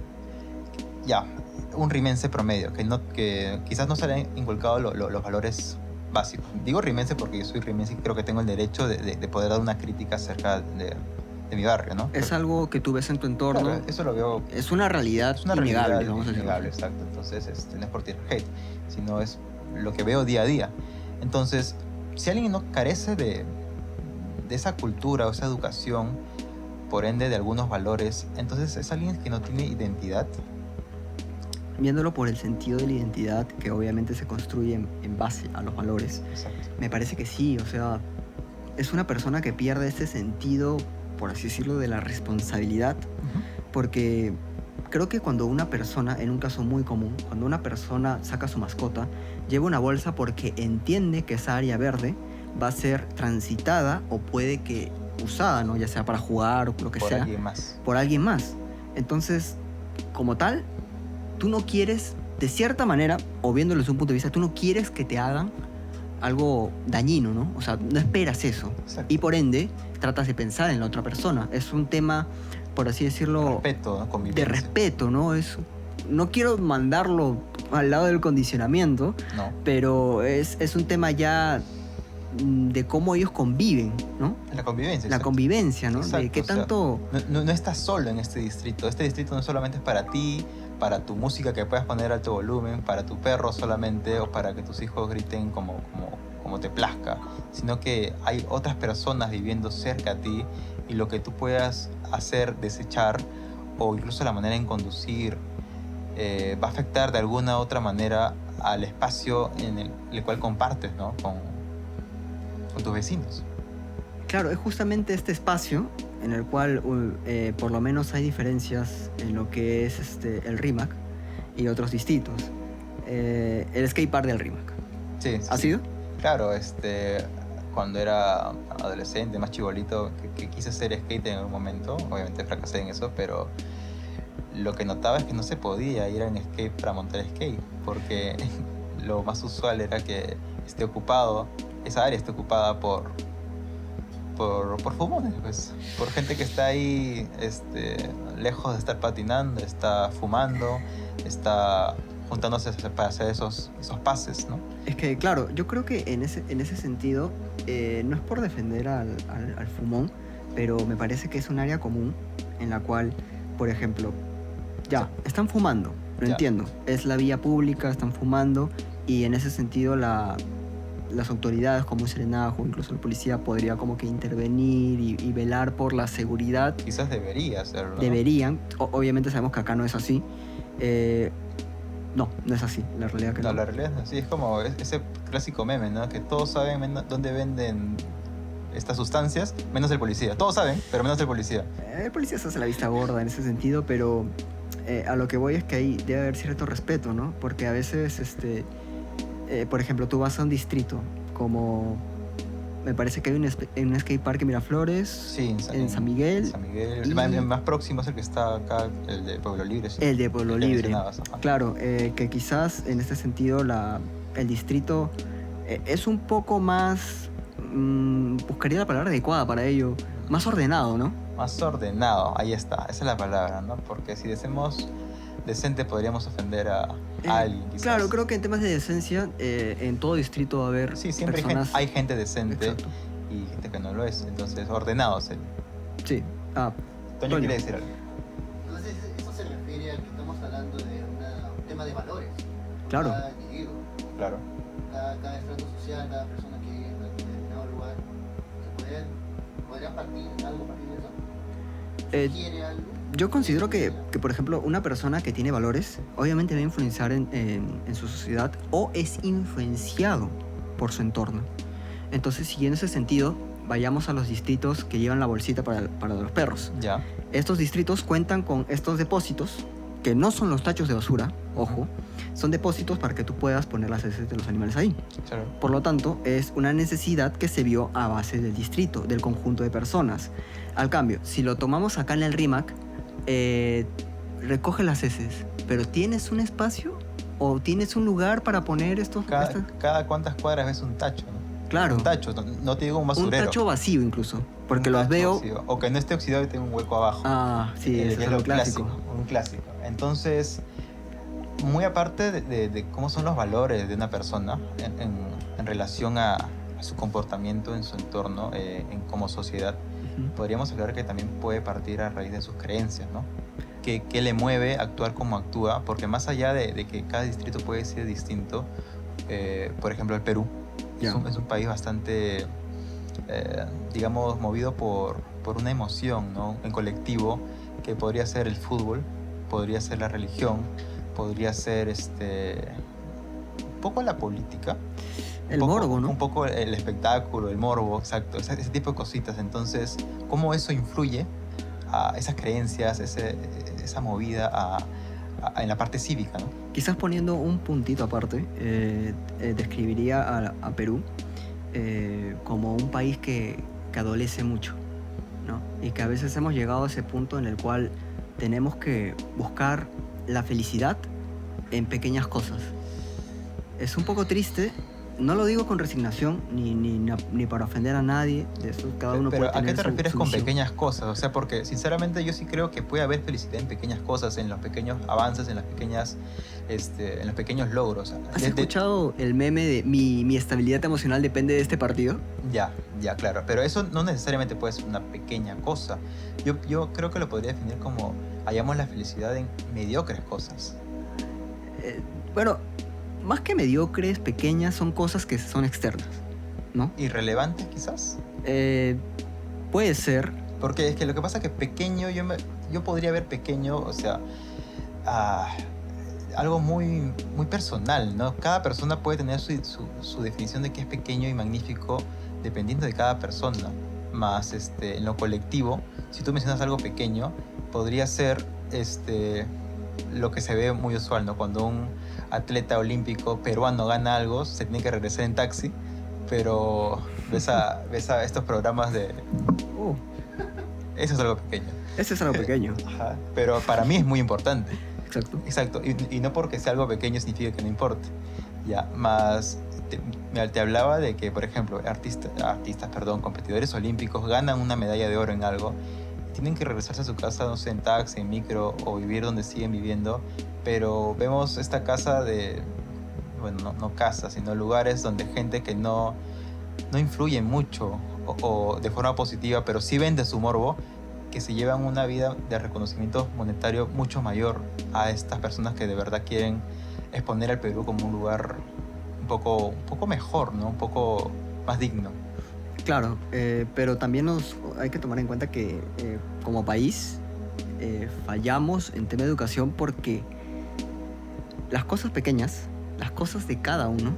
ya, un rimense promedio, que quizás no se le han inculcado los valores básicos. Digo rimense porque yo soy rimense y creo que tengo el derecho de poder dar una crítica acerca de mi barrio, ¿no? Es algo que tú ves en tu entorno. Claro, eso lo veo. Es una realidad Es una innegable, realidad vamos a decirlo. innegable, exacto. Entonces, no es por tirar hate, sino es lo que veo día a día. Entonces, si alguien no carece de esa cultura o esa educación, por ende de algunos valores, entonces es alguien que no tiene identidad. Viéndolo por el sentido de la identidad, que obviamente se construye en base a los valores, Exacto. me parece que sí, o sea, es una persona que pierde ese sentido, por así decirlo, de la responsabilidad, porque creo que cuando una persona, en un caso muy común, cuando una persona saca su mascota, lleva una bolsa porque entiende que esa área verde va a ser transitada o puede que usada, ¿no? Ya sea para jugar o lo que Por sea, alguien más. por alguien más. Entonces, como tal, tú no quieres, de cierta manera, o viéndolo desde un punto de vista, tú no quieres que te hagan algo dañino, ¿no? O sea, no esperas eso. Exacto. Y por ende, tratas de pensar en la otra persona. Es un tema, por así decirlo, Respeto, ¿no? de Convivencia. respeto, ¿no? No quiero mandarlo al lado del condicionamiento, No. pero es un tema ya de cómo ellos conviven, ¿no? La convivencia. La exacto. convivencia, ¿no? Exacto, De qué o sea, tanto... no estás solo en este distrito. Este distrito no solamente es para ti, para tu música que puedas poner a alto volumen, para tu perro solamente o para que tus hijos griten como te plazca, sino que hay otras personas viviendo cerca a ti y lo que tú puedas hacer, desechar o incluso la manera en conducir va a afectar de alguna u otra manera al espacio en el cual compartes, ¿no? con tus vecinos. Claro, es justamente este espacio en el cual por lo menos hay diferencias en lo que es el RIMAC y otros distritos. El skatepark del RIMAC. Sí, ¿Ha sí. sido? Claro, cuando era adolescente, más chibolito, que quise hacer skate en algún momento, obviamente fracasé en eso, pero lo que notaba es que no se podía ir en skate para montar skate, porque lo más usual era que esté ocupado, esa área esté ocupada por fumones, pues, por gente que está ahí lejos de estar patinando, está fumando, está juntándose para hacer esos pases, ¿no? Es que, claro, yo creo que en ese sentido, no es por defender al fumón, pero me parece que es un área común en la cual, por ejemplo, ya, están fumando, lo Ya. entiendo, es la vía pública, están fumando, y en ese sentido las autoridades como un Serenajo, incluso la policía, podría como que intervenir y velar por la seguridad. Quizás debería hacerlo, ¿no? Deberían, obviamente sabemos que acá no es así. No es así, la realidad que no. No, la realidad es así, es como ese clásico meme, ¿no? Que todos saben dónde venden estas sustancias, menos el policía. Todos saben, pero menos el policía. El policía se hace la vista gorda en ese sentido, pero a lo que voy es que ahí debe haber cierto respeto, ¿no? Porque a veces, por ejemplo, tú vas a un distrito como... Me parece que hay un skatepark en Miraflores, Sí, en San Miguel. San Miguel. y- El más próximo es el que está acá, el de Pueblo Libre. Sí. El de Pueblo El que Libre. mencionabas, ajá. Claro, que quizás en este sentido el distrito es un poco más, buscaría la palabra adecuada para ello, más ordenado, ¿no? Más ordenado, ahí está, esa es la palabra, ¿no? Porque si decimos decente podríamos ofender a alguien, quizás. Claro, creo que en temas de decencia, en todo distrito va a haber Sí, siempre personas... hay gente decente Exacto. y gente que no lo es. Entonces, ordenados. Sí. Toño Toño. quiere decir algo. Entonces, eso se refiere a que estamos hablando de un tema de valores. Claro. Cada individuo, Claro. cada estrato social, cada persona que vive en determinado lugar, ¿podría partir algo partir de eso? Eh, ¿Quiere algo? Yo considero que, por ejemplo, una persona que tiene valores, obviamente va a influenciar en su sociedad o es influenciado por su entorno. Entonces, siguiendo ese sentido, vayamos a los distritos que llevan la bolsita para los perros. Ya. Estos distritos cuentan con estos depósitos, que no son los tachos de basura, ojo, son depósitos para que tú puedas poner las heces de los animales ahí. Claro. Por lo tanto, es una necesidad que se vio a base del distrito, del conjunto de personas. Al cambio, si lo tomamos acá en el RIMAC, recoge las heces, pero ¿tienes un espacio o tienes un lugar para poner estos? Cada cuántas cuadras ves un tacho, ¿no? Claro. Un tacho, no te digo un basurero. Un tacho vacío incluso, porque Un los tacho veo... vacío. O que no esté oxidado y tenga un hueco abajo. Ah, sí, ese que es lo clásico. Un clásico. Entonces, muy aparte de cómo son los valores de una persona en relación a su comportamiento en su entorno, como sociedad, Ujú. podríamos hablar que también puede partir a raíz de sus creencias, ¿no? ¿Qué le mueve a actuar como actúa? Porque más allá de que cada distrito puede ser distinto, por ejemplo, el Perú Ya. es un país bastante, digamos, movido por una emoción, ¿no? En colectivo, que podría ser el fútbol, podría ser la religión, podría ser un poco la política. El morbo, ¿no? Un poco el espectáculo, el morbo, exacto, ese tipo de cositas. Entonces, ¿cómo eso influye a esas creencias, esa movida en la parte cívica, ¿no? Quizás poniendo un puntito aparte, describiría a Perú como un país que adolece mucho, ¿no? Y que a veces hemos llegado a ese punto en el cual tenemos que buscar la felicidad en pequeñas cosas. Es un poco triste, no lo digo con resignación ni para ofender a nadie. De eso cada uno Pero puede ¿a qué tener te su refieres con visión. pequeñas cosas? O sea, porque sinceramente yo sí creo que puede haber felicidad en pequeñas cosas, en los pequeños avances, en las pequeñas, en los pequeños logros. ¿Has escuchado el meme de mi estabilidad emocional depende de este partido? Ya, claro. Pero eso no necesariamente puede ser una pequeña cosa. Yo creo que lo podría definir como hallamos la felicidad en mediocres cosas. Bueno, más que mediocres, pequeñas, son cosas que son externas, ¿no? Irrelevantes quizás. Puede ser. Porque es que lo que pasa es que pequeño, yo podría ver pequeño, o sea, algo muy, muy personal, ¿no? Cada persona puede tener su definición de qué es pequeño y magnífico dependiendo de cada persona. Más en lo colectivo, si tú mencionas algo pequeño, podría ser lo que se ve muy usual, ¿no? Cuando un atleta olímpico peruano gana algo, se tiene que regresar en taxi, pero ves a estos programas de... Eso es algo pequeño. Ese es algo pequeño. Ajá, pero para mí es muy importante. Exacto. Y no porque sea algo pequeño significa que no importe. Ya, más te hablaba de que, por ejemplo, competidores olímpicos ganan una medalla de oro en algo, tienen que regresarse a su casa, no sé, en taxi, en micro, o vivir donde siguen viviendo, pero vemos esta casa no casa, sino lugares donde gente que no influye mucho o de forma positiva, pero sí vende su morbo, que se llevan una vida de reconocimiento monetario mucho mayor a estas personas que de verdad quieren exponer al Perú como un lugar un poco mejor, ¿no? Un poco más digno. Claro, pero también hay que tomar en cuenta que como país fallamos en tema de educación porque las cosas pequeñas, las cosas de cada uno,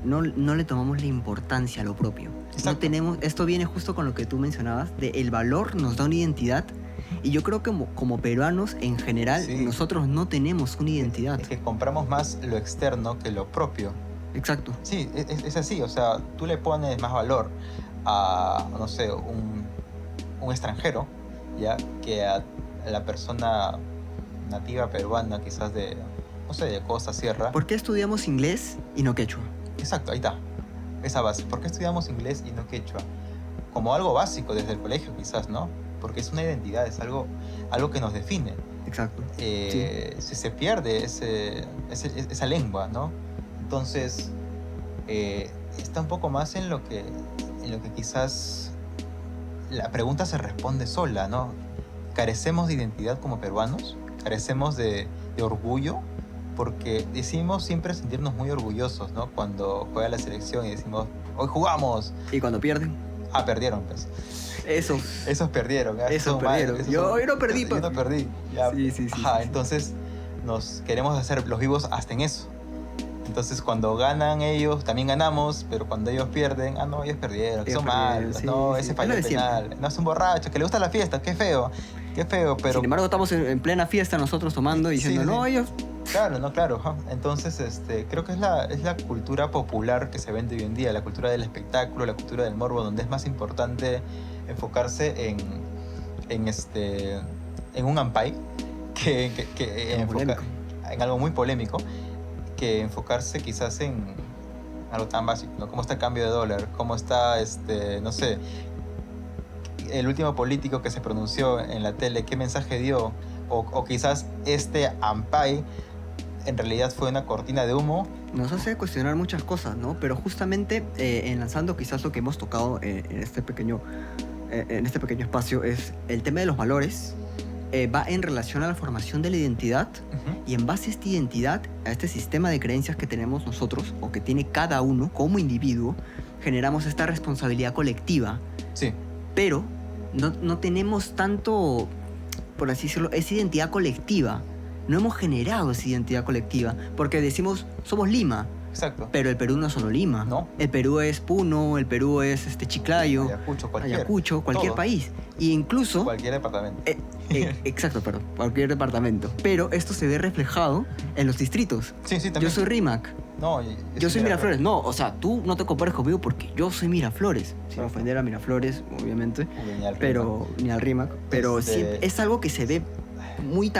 no le tomamos la importancia a lo propio. No tenemos, esto viene justo con lo que tú mencionabas, de el valor nos da una identidad, y yo creo que como peruanos en general, nosotros no tenemos una identidad. Es que compramos más lo externo que lo propio. Exacto. Sí, es así, o sea, tú le pones más valor a, no sé, un extranjero, ya, que a la persona nativa peruana, quizás de, no sé, de costa, sierra. ¿Por qué estudiamos inglés y no quechua? Exacto, ahí está, esa base. ¿Por qué estudiamos inglés y no quechua? Como algo básico desde el colegio, quizás, ¿no? Porque es una identidad, es algo que nos define. Exacto. Si se pierde esa lengua, ¿no? Entonces, está un poco más en lo que quizás la pregunta se responde sola, ¿no? ¿Carecemos de identidad como peruanos? ¿Carecemos de orgullo? Porque decimos siempre sentirnos muy orgullosos, ¿no? Cuando juega la selección y decimos, ¡hoy jugamos! ¿Y cuando pierden? Perdieron, pues. Esos perdieron. Esos perdieron. Yo no perdí. Yo no perdí. Ya. Sí. Entonces nos queremos hacer los vivos hasta en eso. Entonces cuando ganan ellos, también ganamos, pero cuando ellos pierden, no, ellos perdieron, que son malos, ese falló el penal, no es un borracho, que le gusta la fiesta, qué feo, pero... Sin embargo, estamos en plena fiesta nosotros tomando y diciendo, no, ellos... Claro. Entonces, creo que es la cultura popular que se vende hoy en día, la cultura del espectáculo, la cultura del morbo, donde es más importante enfocarse en un ampay que en algo muy polémico, que enfocarse quizás en algo tan básico, ¿no? ¿Cómo está el cambio de dólar? ¿Cómo está, no sé, el último político que se pronunció en la tele, qué mensaje dio? O quizás ampay en realidad fue una cortina de humo. Nos hace cuestionar muchas cosas, ¿no? Pero justamente enlazando quizás lo que hemos tocado en este pequeño espacio es el tema de los valores. Va en relación a la formación de la identidad, y en base a esta identidad, a este sistema de creencias que tenemos nosotros o que tiene cada uno como individuo, generamos esta responsabilidad colectiva. Sí. Pero no tenemos tanto, por así decirlo, esa identidad colectiva. No hemos generado esa identidad colectiva porque decimos, somos Lima. Exacto. Pero el Perú no es solo Lima. No. El Perú es Puno, el Perú es Chiclayo, Ayacucho, cualquier todo. país. E incluso... Cualquier departamento. Exacto, perdón. Cualquier departamento. Pero esto se ve reflejado en los distritos. Sí, también. Yo soy Rímac. No, yo soy Miraflores. No, o sea, tú no te compares conmigo porque yo soy Miraflores. Sin ofender a Miraflores, obviamente. Ni al Rímac. Pero sí, es algo que se ve muy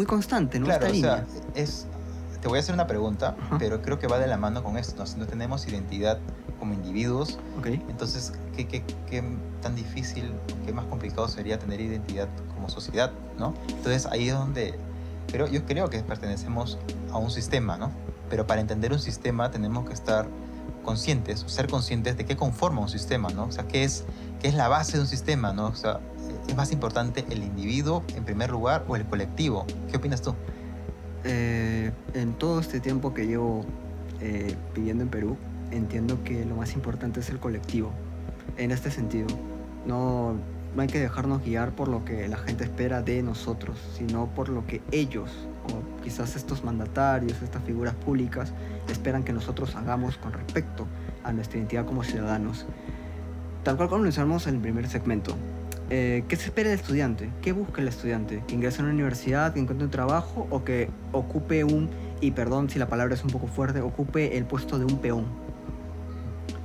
constante, ¿no? Claro, Esta línea. O sea, te voy a hacer una pregunta, Ajá. pero creo que va de la mano con esto, ¿no? Si no tenemos identidad como individuos, Ok. entonces, ¿qué tan difícil, qué más complicado sería tener identidad como sociedad, ¿no? Entonces, ahí es donde yo creo que pertenecemos a un sistema, ¿no? Pero para entender un sistema tenemos que estar conscientes, ser conscientes de qué conforma un sistema, ¿no? O sea, qué es la base de un sistema, ¿no? O sea, ¿es más importante el individuo en primer lugar o el colectivo? ¿Qué opinas tú? En todo este tiempo que llevo viviendo en Perú, entiendo que lo más importante es el colectivo. En este sentido, no, no hay que dejarnos guiar por lo que la gente espera de nosotros, sino por lo que ellos, o quizás estos mandatarios, estas figuras públicas, esperan que nosotros hagamos con respecto a nuestra identidad como ciudadanos. Tal cual como lo mencionamos en el primer segmento. ¿Qué se espera del estudiante? ¿Qué busca el estudiante? ¿Que ingrese a una universidad, que encuentre un trabajo o que ocupe y perdón si la palabra es un poco fuerte, ocupe el puesto de un peón?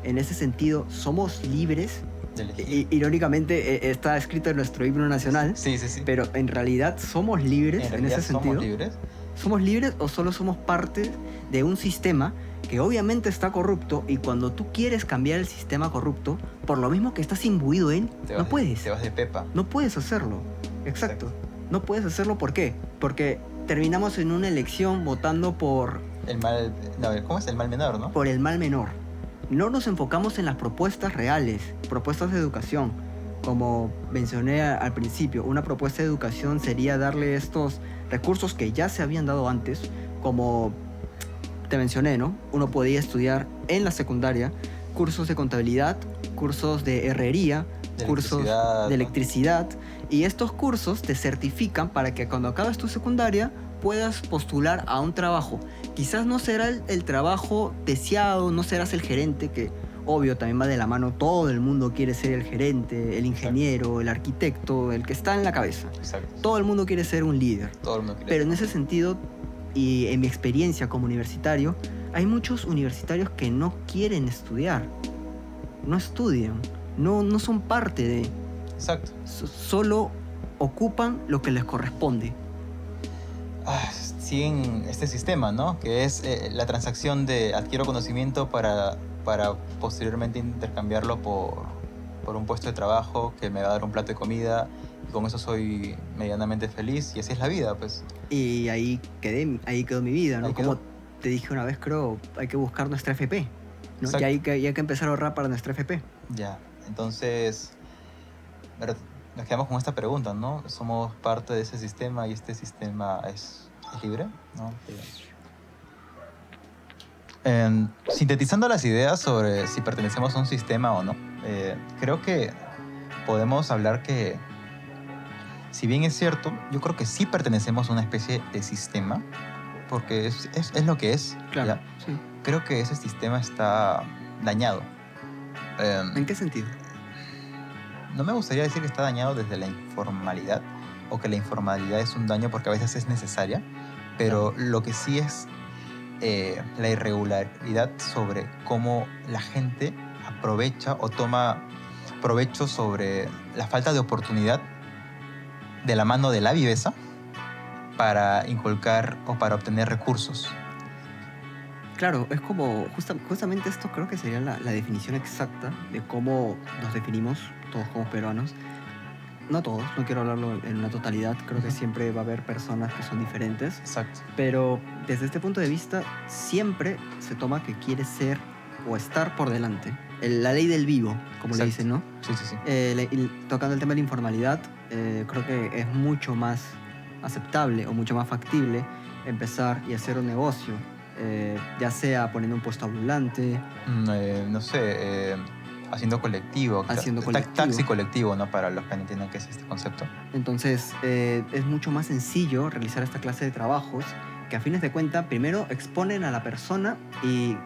En ese sentido, somos libres. De elegir. Irónicamente, está escrito en nuestro himno nacional, Sí, sí, sí. pero en realidad somos libres en realidad ese sentido. ¿somos libres? ¿Somos libres o solo somos parte de un sistema que obviamente está corrupto y cuando tú quieres cambiar el sistema corrupto, por lo mismo que estás imbuido en, no puedes? Te vas de pepa. No puedes hacerlo. Exacto. No puedes hacerlo, ¿por qué? Porque terminamos en una elección votando por ¿Cómo es? El mal menor, ¿no? por el mal menor. No nos enfocamos en las propuestas reales, propuestas de educación. Como mencioné al principio, una propuesta de educación sería darle estos recursos que ya se habían dado antes, como te mencioné, ¿no? Uno podía estudiar en la secundaria cursos de contabilidad, cursos de herrería, cursos de electricidad, y estos cursos te certifican para que cuando acabes tu secundaria puedas postular a un trabajo. Quizás no será el trabajo deseado, no serás el gerente, que obvio también va de la mano, todo el mundo quiere ser el gerente, el ingeniero, el arquitecto, el que está en la cabeza. Exacto. Todo el mundo quiere ser un líder. Todo el mundo quiere. Pero en ese sentido, y en mi experiencia como universitario, hay muchos universitarios que no quieren estudiar, no estudian, no son parte de... Exacto. Solo ocupan lo que les corresponde. Siguen este sistema, ¿no? Que es la transacción de adquiero conocimiento para posteriormente intercambiarlo por un puesto de trabajo que me va a dar un plato de comida y con eso soy medianamente feliz y así es la vida, pues. Y ahí quedó mi vida, ¿no? Ahí Como quedó. te dije una vez, creo, hay que buscar nuestra FP, ¿no? Y hay que empezar a ahorrar para nuestra FP. Ya, entonces, pero nos quedamos con esta pregunta, ¿no? ¿Somos parte de ese sistema y este sistema es libre? ¿No? Sintetizando las ideas sobre si pertenecemos a un sistema o no, creo que podemos hablar que, si bien es cierto, yo creo que sí pertenecemos a una especie de sistema, porque es lo que es. Claro, ¿ya? sí. Creo que ese sistema está dañado. ¿En qué sentido? No me gustaría decir que está dañado desde la informalidad o que la informalidad es un daño porque a veces es necesaria, pero lo que sí es la irregularidad sobre cómo la gente aprovecha o toma provecho sobre la falta de oportunidad de la mano de la viveza para inculcar o para obtener recursos. Claro, es como justamente esto creo que sería la definición exacta de cómo nos definimos todos como peruanos. No todos, no quiero hablarlo en una totalidad, creo que siempre va a haber personas que son diferentes, Exacto. pero desde este punto de vista siempre se toma que quiere ser o estar por delante. La ley del vivo, como le dicen, ¿no? Sí, sí, sí. Tocando el tema de la informalidad, creo que es mucho más aceptable o mucho más factible empezar y hacer un negocio, ya sea poniendo un puesto ambulante, no sé, haciendo colectivo. Taxi colectivo, ¿no? Para los que no entiendan qué es este concepto. Entonces, es mucho más sencillo realizar esta clase de trabajos que a fines de cuentas primero exponen a la persona y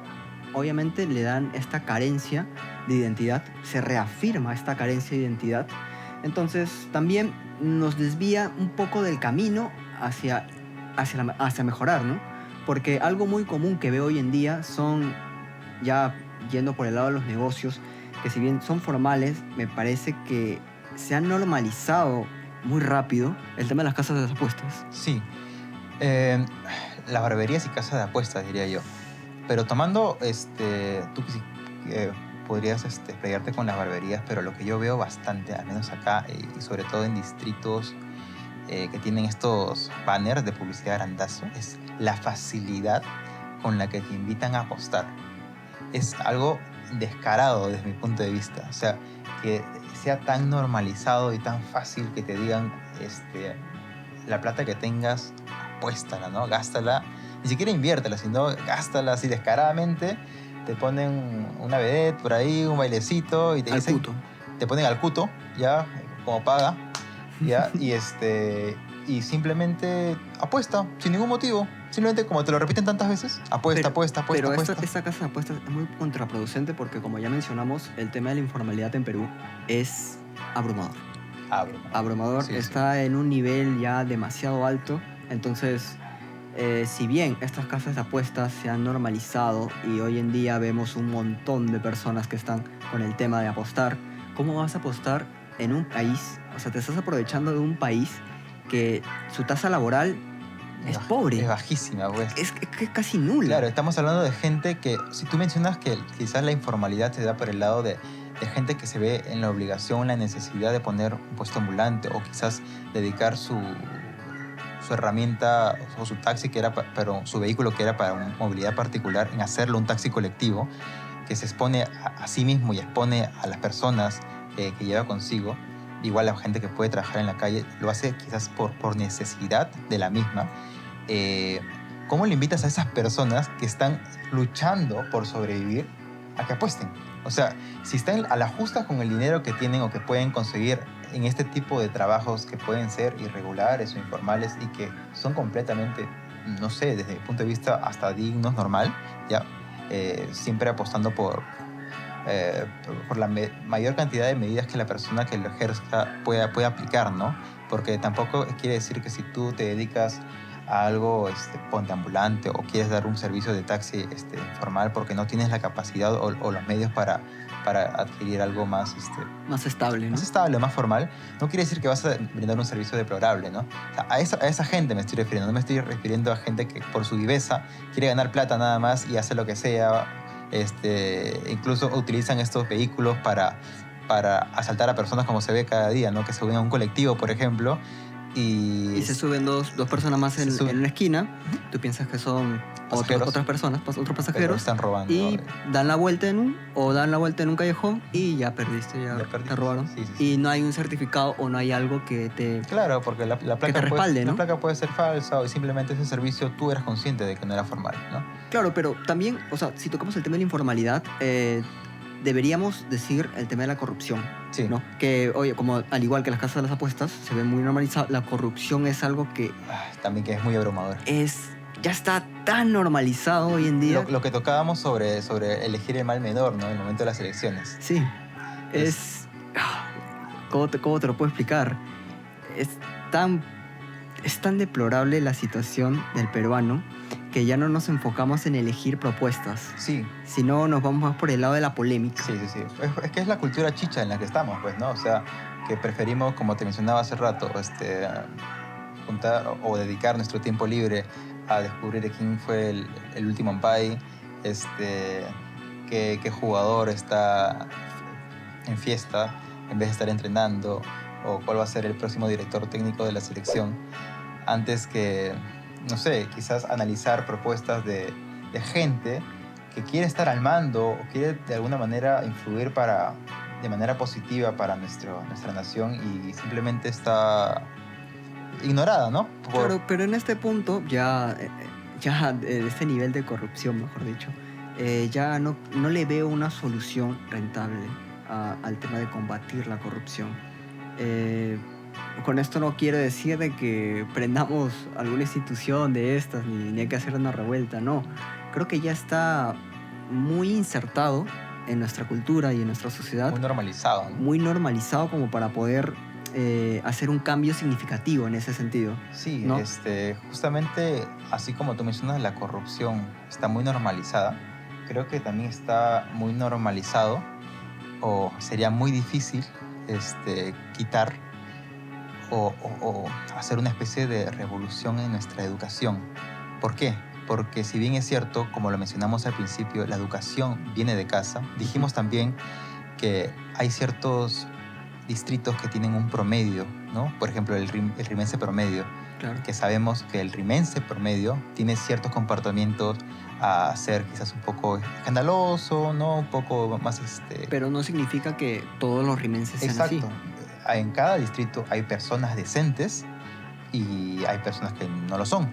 obviamente le dan esta carencia de identidad, se reafirma esta carencia de identidad. Entonces, también nos desvía un poco del camino hacia mejorar, ¿no? Porque algo muy común que veo hoy en día son, ya yendo por el lado de los negocios, que si bien son formales, me parece que se han normalizado muy rápido el tema de las casas de las apuestas. Sí. Eh, las barberías y casas de apuestas, diría yo. Pero tomando, tú que sí, podrías pelearte con las barberías, pero lo que yo veo bastante, al menos acá, y sobre todo en distritos que tienen estos banners de publicidad grandazo, es la facilidad con la que te invitan a apostar. Es algo descarado desde mi punto de vista. O sea, que sea tan normalizado y tan fácil que te digan, la plata que tengas, apuéstala, ¿no? Gástala. Ni siquiera inviértela, sino gástala así descaradamente. Te ponen una vedette por ahí, un bailecito y te Al dicen, puto. te ponen al cuto, ya, como paga, ya, y simplemente apuesta, sin ningún motivo. Simplemente como te lo repiten tantas veces, apuesta, apuesta. Pero apuesta. esta casa de apuestas es muy contraproducente porque, como ya mencionamos, el tema de la informalidad en Perú es abrumador. Abrumador, Sí, está en un nivel ya demasiado alto. Entonces, si bien estas casas de apuestas se han normalizado y hoy en día vemos un montón de personas que están con el tema de apostar, ¿cómo vas a apostar en un país? O sea, te estás aprovechando de un país que su tasa laboral es pobre. Es bajísima, pues. Es casi nula. Claro, estamos hablando de gente que, si tú mencionas que quizás la informalidad se da por el lado de gente que se ve en la obligación, en la necesidad de poner un puesto ambulante o quizás dedicar su herramienta o su taxi, pero su vehículo que era para una movilidad particular, en hacerlo un taxi colectivo, que se expone a sí mismo y expone a las personas que lleva consigo. Igual la gente que puede trabajar en la calle lo hace quizás por necesidad de la misma. ¿Cómo le invitas a esas personas que están luchando por sobrevivir a que apuesten? O sea, si están a la justa con el dinero que tienen o que pueden conseguir en este tipo de trabajos que pueden ser irregulares o informales y que son completamente, no sé, desde mi punto de vista hasta dignos, normal, ya, siempre apostando por la mayor cantidad de medidas que la persona que lo ejerza pueda aplicar, ¿no? Porque tampoco quiere decir que si tú te dedicas a algo ponte ambulante o quieres dar un servicio de taxi informal porque no tienes la capacidad o los medios para adquirir algo más más estable, ¿no? Más estable, más formal, no quiere decir que vas a brindar un servicio deplorable, ¿no? O sea, a esa gente me estoy refiriendo, no me estoy refiriendo a gente que por su viveza quiere ganar plata nada más y hace lo que sea, incluso utilizan estos vehículos para asaltar a personas como se ve cada día, ¿no? Que se suben a un colectivo, por ejemplo, y se suben dos personas más en una esquina. Tú piensas que son otras personas, otros pasajeros. Pero están robando. Y dan la vuelta en un callejón y ya perdiste, te robaron. Sí. Y no hay un certificado o no hay algo que te... Claro, porque la placa, te respalde, ¿no? La placa puede ser falsa o simplemente ese servicio tú eras consciente de que no era formal, ¿no? Claro, pero también, o sea, si tocamos el tema de la informalidad, deberíamos decir el tema de la corrupción. Sí. ¿No? Que, oye, como al igual que las casas de las apuestas, se ve muy normalizado. La corrupción es algo que... también que es muy abrumador. Ya está tan normalizado hoy en día. Lo que tocábamos sobre elegir el mal menor, ¿no? En el momento de las elecciones. Sí. ¿Cómo te lo puedo explicar? Es tan deplorable la situación del peruano que ya no nos enfocamos en elegir propuestas. Sí. Sino nos vamos más por el lado de la polémica. Sí. Es que es la cultura chicha en la que estamos, pues, ¿no? O sea, que preferimos, como te mencionaba hace rato, juntar o dedicar nuestro tiempo libre a descubrir quién fue el último umpire, qué jugador está en fiesta en vez de estar entrenando, o cuál va a ser el próximo director técnico de la selección, antes que, no sé, quizás analizar propuestas de gente que quiere estar al mando o quiere de alguna manera influir de manera positiva para nuestra nación y simplemente está ignorada, ¿no? Pero en este punto, ya de este nivel de corrupción, mejor dicho, ya no le veo una solución rentable al tema de combatir la corrupción. Con esto no quiero decir de que prendamos alguna institución de estas ni hay que hacer una revuelta, no. Creo que ya está muy insertado en nuestra cultura y en nuestra sociedad. Muy normalizado, ¿no? Muy normalizado como para poder hacer un cambio significativo en ese sentido. Sí, ¿no? Justamente así como tú mencionas, la corrupción está muy normalizada. Creo que también está muy normalizado o sería muy difícil quitar o hacer una especie de revolución en nuestra educación. ¿Por qué? Porque si bien es cierto, como lo mencionamos al principio, la educación viene de casa, dijimos también que hay ciertos distritos que tienen un promedio, ¿no? Por ejemplo, el rimense promedio, Claro. que sabemos que el rimense promedio tiene ciertos comportamientos a ser quizás un poco escandaloso, ¿no? Un poco más... Pero no significa que todos los rimenses sean así. Exacto. En cada distrito hay personas decentes y hay personas que no lo son.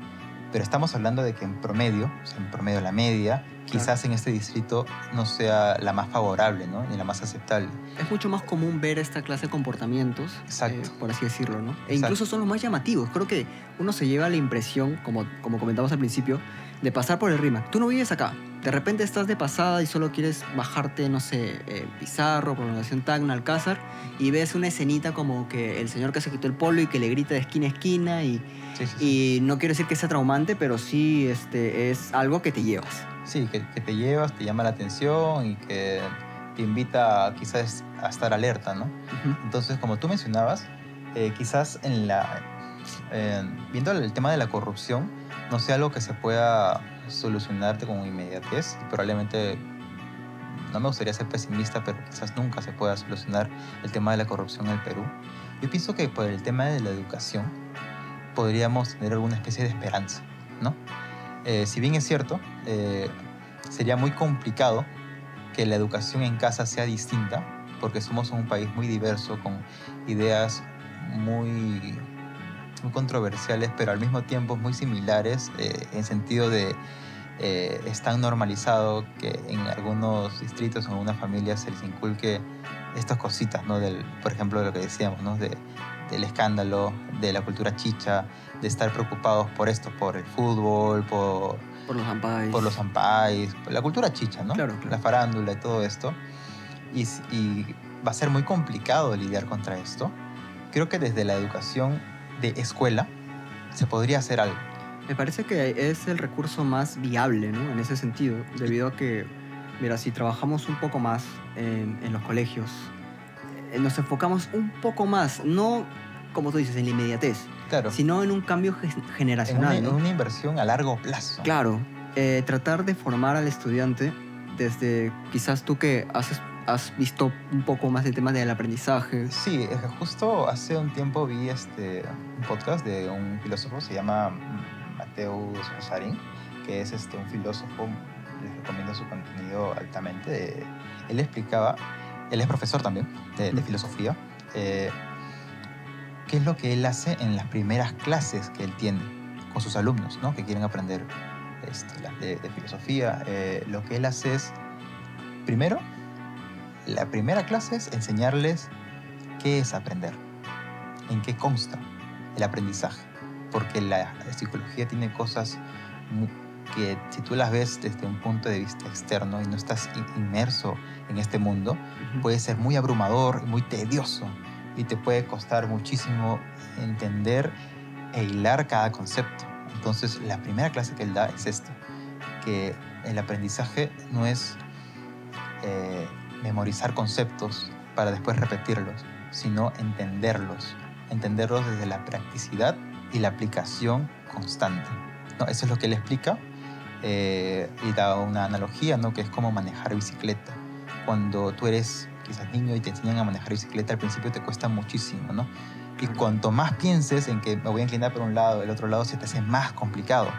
Pero estamos hablando de que en promedio, o sea, en promedio la media, quizás en este distrito no sea la más favorable, ¿no? Ni la más aceptable. Es mucho más común ver esta clase de comportamientos, Exacto. por así decirlo, ¿no? E Exacto. incluso son los más llamativos. Creo que uno se lleva la impresión, como comentamos al principio, de pasar por el RIMAC. Tú no vives acá. De repente estás de pasada y solo quieres bajarte, no sé, Pizarro, Prolongación Tacna, Alcázar, y ves una escenita como que el señor que se quitó el polo y que le grita de esquina a esquina y no quiero decir que sea traumante, pero sí es algo que te llevas. Sí, que te llevas, te llama la atención y que te invita quizás a estar alerta, ¿no? Ujú. Entonces, como tú mencionabas, quizás viendo el tema de la corrupción, no sea algo que se pueda solucionarte con inmediatez. Y probablemente, no me gustaría ser pesimista, pero quizás nunca se pueda solucionar el tema de la corrupción en el Perú. Yo pienso que por el tema de la educación podríamos tener alguna especie de esperanza, ¿no? Si bien es cierto, sería muy complicado que la educación en casa sea distinta, porque somos un país muy diverso, con ideas muy controversiales, pero al mismo tiempo muy similares, en sentido de es tan normalizado que en algunos distritos o en una familia se les inculque estas cositas, ¿no? Por ejemplo, de lo que decíamos, ¿no? Del escándalo, de la cultura chicha, de estar preocupados por esto, por el fútbol, por los ampais, por la cultura chicha, ¿no? Claro. La farándula y todo esto. Y va a ser muy complicado lidiar contra esto. Creo que desde la educación de escuela se podría hacer algo. Me parece que es el recurso más viable, ¿no? En ese sentido, debido a que, mira, si trabajamos un poco más en los colegios, nos enfocamos un poco más, no, como tú dices, en la inmediatez, Claro. sino en un cambio generacional. En una inversión a largo plazo. Claro, tratar de formar al estudiante desde, quizás tú que has visto un poco más el tema del aprendizaje. Sí, justo hace un tiempo vi un podcast de un filósofo, se llama Mateusz Rosarín, que es un filósofo, les recomiendo su contenido altamente. Él explicaba, él es profesor también de filosofía, qué es lo que él hace en las primeras clases que él tiene con sus alumnos, ¿no? Que quieren aprender de filosofía. Lo que él hace es, primero, la primera clase es enseñarles qué es aprender, en qué consta el aprendizaje, porque la psicología tiene cosas que si tú las ves desde un punto de vista externo y no estás inmerso en este mundo, puede ser muy abrumador, muy tedioso y te puede costar muchísimo entender e hilar cada concepto. Entonces, la primera clase que él da es esto, que el aprendizaje no es memorizar conceptos para después repetirlos, sino entenderlos desde la practicidad y la aplicación constante, ¿no? Eso es lo que él explica y da una analogía, ¿no? Que es como manejar bicicleta. Cuando tú eres quizás niño y te enseñan a manejar bicicleta, al principio te cuesta muchísimo, ¿no? Y cuanto más pienses en que me voy a inclinar por un lado, el otro lado, se te hace más complicado.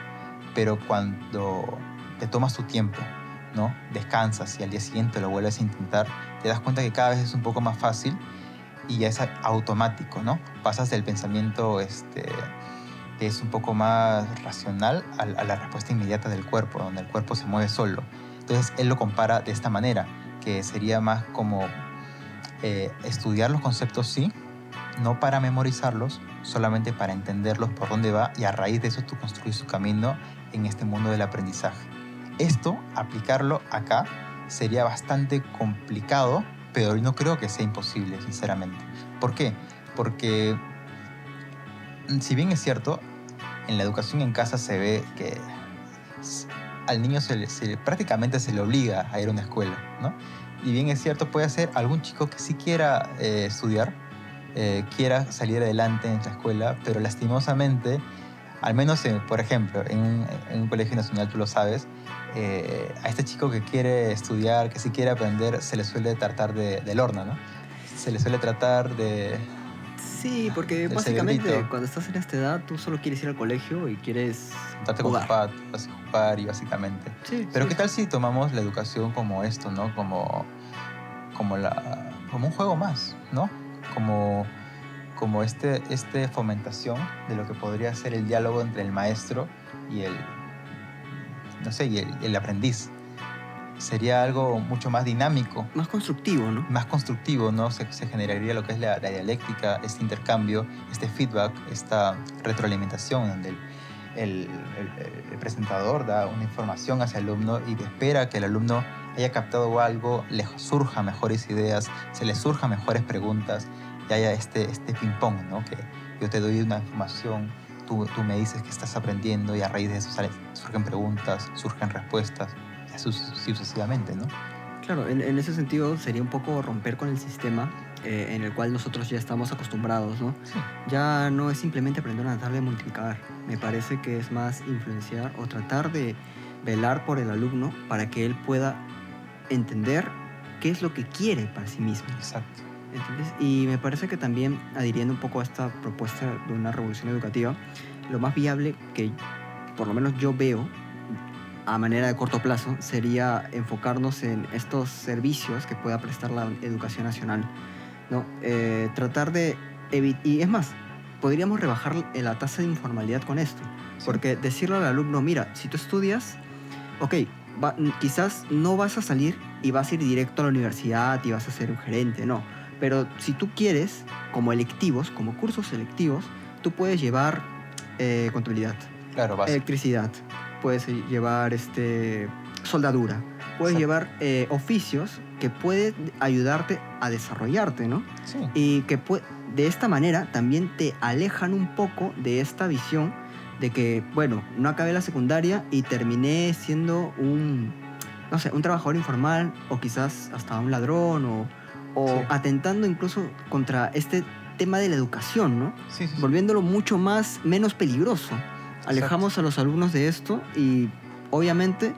Pero cuando te tomas tu tiempo, ¿no? Descansas y al día siguiente lo vuelves a intentar, te das cuenta que cada vez es un poco más fácil y ya es automático, ¿no? Pasas del pensamiento que es un poco más racional a la respuesta inmediata del cuerpo, donde el cuerpo se mueve solo. Entonces él lo compara de esta manera, que sería más como estudiar los conceptos, sí, no para memorizarlos, solamente para entenderlos por dónde va, y a raíz de eso tú construyes tu camino en este mundo del aprendizaje. Esto, aplicarlo acá, sería bastante complicado, pero no creo que sea imposible, sinceramente. ¿Por qué? Porque, si bien es cierto, en la educación en casa se ve que al niño prácticamente se le obliga a ir a una escuela, ¿no? Y bien es cierto, puede ser algún chico que sí quiera estudiar, quiera salir adelante en la escuela, pero lastimosamente, al menos, por ejemplo, en un colegio nacional, tú lo sabes, a este chico que quiere estudiar, que sí quiere aprender, se le suele tratar del horno, ¿no? Se le suele tratar Sí, porque del básicamente cerebrito, cuando estás en esta edad tú solo quieres ir al colegio y quieres tratarte con sus jugar. padres, jugar y básicamente. Sí, Pero sí, ¿qué sí. tal si tomamos la educación como esto, ¿no? Como un juego más, ¿no? Como, como fomentación de lo que podría ser el diálogo entre el maestro y no sé, y el aprendiz. Sería algo mucho más dinámico, Más constructivo, ¿no? más constructivo, ¿no? Se generaría lo que es la dialéctica, este intercambio, este feedback, esta retroalimentación donde el, el presentador da una información hacia el alumno y espera que el alumno haya captado algo, le surjan mejores ideas, se le surjan mejores preguntas y haya este ping-pong, ¿no? Que yo te doy una información, tú me dices que estás aprendiendo y a raíz de eso surgen preguntas, surgen respuestas, y así sucesivamente, ¿no? Claro, en ese sentido sería un poco romper con el sistema en el cual nosotros ya estamos acostumbrados, ¿no? Sí, Ya no es simplemente aprender una tabla de multiplicar. Me parece que es más influenciar o tratar de velar por el alumno para que él pueda entender qué es lo que quiere para sí mismo. exacto. ¿Entiendes? Y me parece que también, adhiriendo un poco a esta propuesta de una revolución educativa, lo más viable que por lo menos yo veo a manera de corto plazo sería enfocarnos en estos servicios que pueda prestar la educación nacional, ¿no? Tratar de evitar, y es más, podríamos rebajar la tasa de informalidad con esto, Sí. porque decirle al alumno, mira, si tú estudias, ok, quizás no vas a salir y vas a ir directo a la universidad y vas a ser un gerente, no, pero si tú quieres, como electivos, como cursos selectivos, tú puedes llevar contabilidad, Claro, básico. electricidad, puedes llevar soldadura, puedes Exacto. llevar oficios que pueden ayudarte a desarrollarte, ¿no? Sí, Y que de esta manera también te alejan un poco de esta visión de que, bueno, no acabé la secundaria y terminé siendo no sé, un trabajador informal o quizás hasta un ladrón o Sí. atentando incluso contra este tema de la educación, ¿no? sí, sí. Volviéndolo mucho menos peligroso. Alejamos a los alumnos de esto y obviamente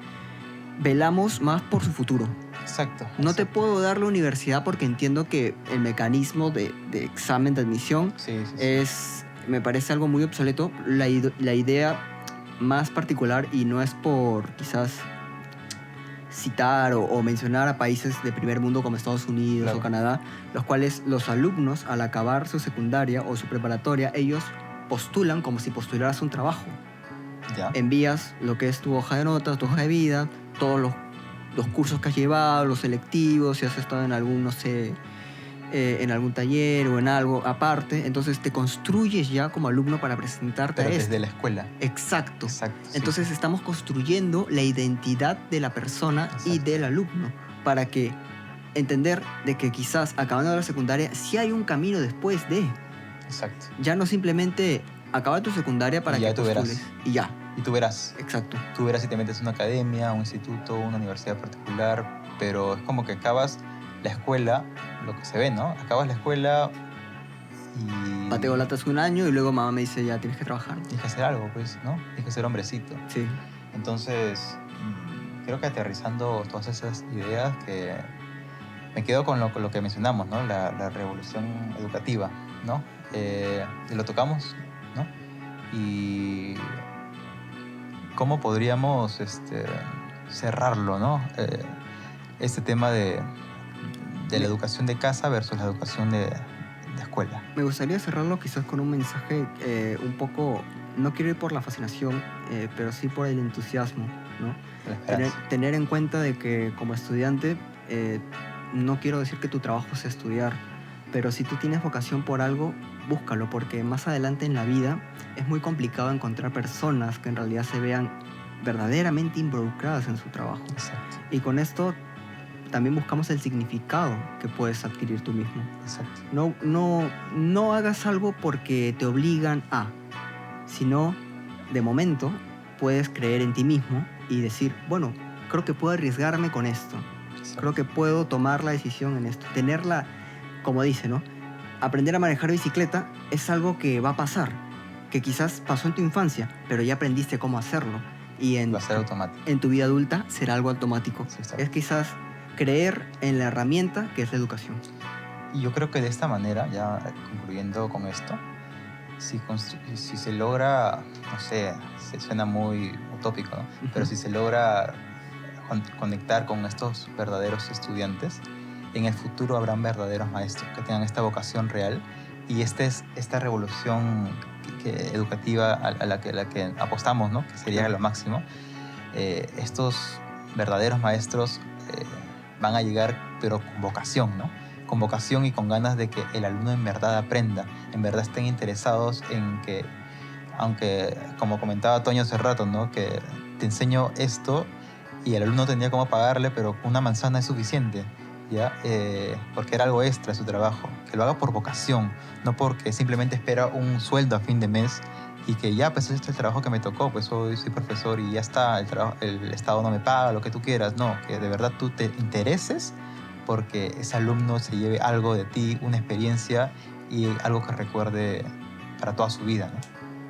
velamos más por su futuro. Exacto. No te exacto. puedo dar la universidad porque entiendo que el mecanismo de examen de admisión Sí, sí, sí. me parece algo muy obsoleto. La idea más particular, y no es por quizás citar o mencionar a países de primer mundo como Estados Unidos Claro. o Canadá, los cuales los alumnos al acabar su secundaria o su preparatoria, ellos postulan como si postularas un trabajo. Ya. Envías lo que es tu hoja de notas, tu hoja de vida, todos los cursos que has llevado, los selectivos, si has estado en algún, no sé, en algún taller o en algo aparte, entonces te construyes ya como alumno para presentarte Pero a esto. desde la escuela. Exacto. Exacto. sí, Entonces sí. estamos construyendo la identidad de la persona y Exacto. del alumno para que entender de que quizás acabando la secundaria sí hay un camino después de, Exacto. ya no simplemente acaba tu secundaria para Y ya que tú verás. postules y ya. Y tú verás. Exacto. Tú verás si te metes en una academia, un instituto, una universidad particular, pero es como que acabas la escuela, lo que se ve, ¿no? Acabas la escuela y... Pateo latas un año y luego mamá me dice ya tienes que trabajar. Tienes que hacer algo, pues, ¿no? Tienes que ser hombrecito. Sí. Entonces, creo que aterrizando todas esas ideas, que me quedo con lo que mencionamos, ¿no? La revolución educativa, ¿no? Y lo tocamos, ¿no? Y cómo podríamos cerrarlo, ¿no? Este tema de la educación de casa versus la educación de escuela. Me gustaría cerrarlo quizás con un mensaje un poco, no quiero ir por la fascinación, pero sí por el entusiasmo, ¿no? La esperanza. Tener en cuenta de que como estudiante, no quiero decir que tu trabajo sea estudiar, pero si tú tienes vocación por algo, búscalo, porque más adelante en la vida es muy complicado encontrar personas que en realidad se vean verdaderamente involucradas en su trabajo. Exacto, Y con esto también buscamos el significado que puedes adquirir tú mismo. exacto. No hagas algo porque te obligan a, sino de momento puedes creer en ti mismo y decir, bueno, creo que puedo arriesgarme con esto. exacto. Creo que puedo tomar la decisión en esto. Tenerla, como dice, ¿no? aprender a manejar bicicleta es algo que va a pasar, que quizás pasó en tu infancia, pero ya aprendiste cómo hacerlo. Y Va a ser automático. en tu vida adulta será algo automático. Sí, exacto. Es quizás creer en la herramienta que es la educación. Y yo creo que de esta manera, ya concluyendo con esto, si se logra, no sé, se suena muy utópico, ¿no? Pero si se logra conectar con estos verdaderos estudiantes, en el futuro habrán verdaderos maestros que tengan esta vocación real, y esta revolución educativa a la que apostamos, ¿no? Que sería lo máximo. Estos verdaderos maestros van a llegar, pero con vocación, ¿no? Con vocación y con ganas de que el alumno en verdad aprenda, en verdad estén interesados en que, aunque como comentaba Toño hace rato, ¿no? Que te enseño esto y el alumno tendría cómo pagarle, pero una manzana es suficiente, ¿ya? Porque era algo extra su trabajo, que lo haga por vocación, no porque simplemente espera un sueldo a fin de mes y que ya, pues este es el trabajo que me tocó, pues hoy soy profesor y ya está, el Estado no me paga, lo que tú quieras. No, que de verdad tú te intereses porque ese alumno se lleve algo de ti, una experiencia y algo que recuerde para toda su vida, ¿no?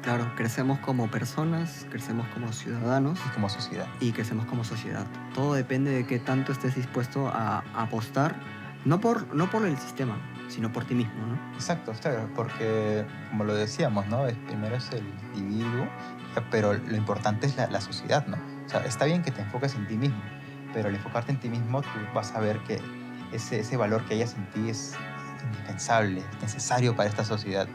Claro, crecemos como personas, crecemos como ciudadanos Y como sociedad. y crecemos como sociedad. Todo depende de qué tanto estés dispuesto a apostar, no por el sistema, sino por ti mismo, ¿no? Exacto, claro, porque como lo decíamos, ¿no? Primero es el individuo, pero lo importante es la sociedad, ¿no? O sea, está bien que te enfoques en ti mismo, pero al enfocarte en ti mismo tú vas a ver que ese valor que hayas en ti es indispensable, es necesario para esta sociedad.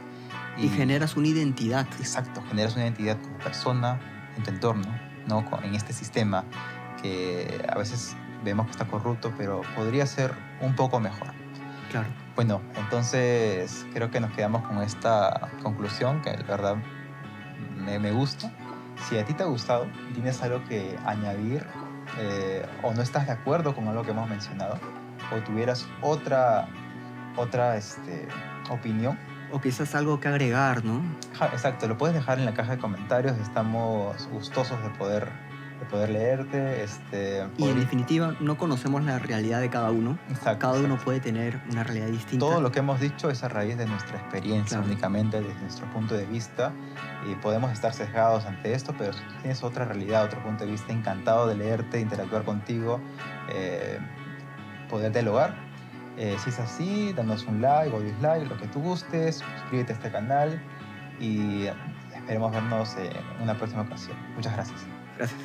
Y generas una identidad. Exacto, generas una identidad como persona en tu entorno, ¿no? En este sistema que a veces vemos que está corrupto, pero podría ser un poco mejor. Claro. Bueno, entonces creo que nos quedamos con esta conclusión que la verdad me gusta. Si a ti te ha gustado y tienes algo que añadir o no estás de acuerdo con algo que hemos mencionado o tuvieras otra opinión, O quizás algo que agregar, ¿no? exacto, lo puedes dejar en la caja de comentarios. Estamos gustosos de poder leerte. Y en definitiva, no conocemos la realidad de cada uno. Exacto, Cada uno exacto. puede tener una realidad distinta. Todo lo que hemos dicho es a raíz de nuestra experiencia, Claro. únicamente desde nuestro punto de vista. Y podemos estar sesgados ante esto, pero si tienes otra realidad, otro punto de vista, encantado de leerte, interactuar contigo, poder dialogar. Si es así, danos un like o dislike, lo que tú gustes, suscríbete a este canal y esperemos vernos en una próxima ocasión. Muchas gracias. Gracias.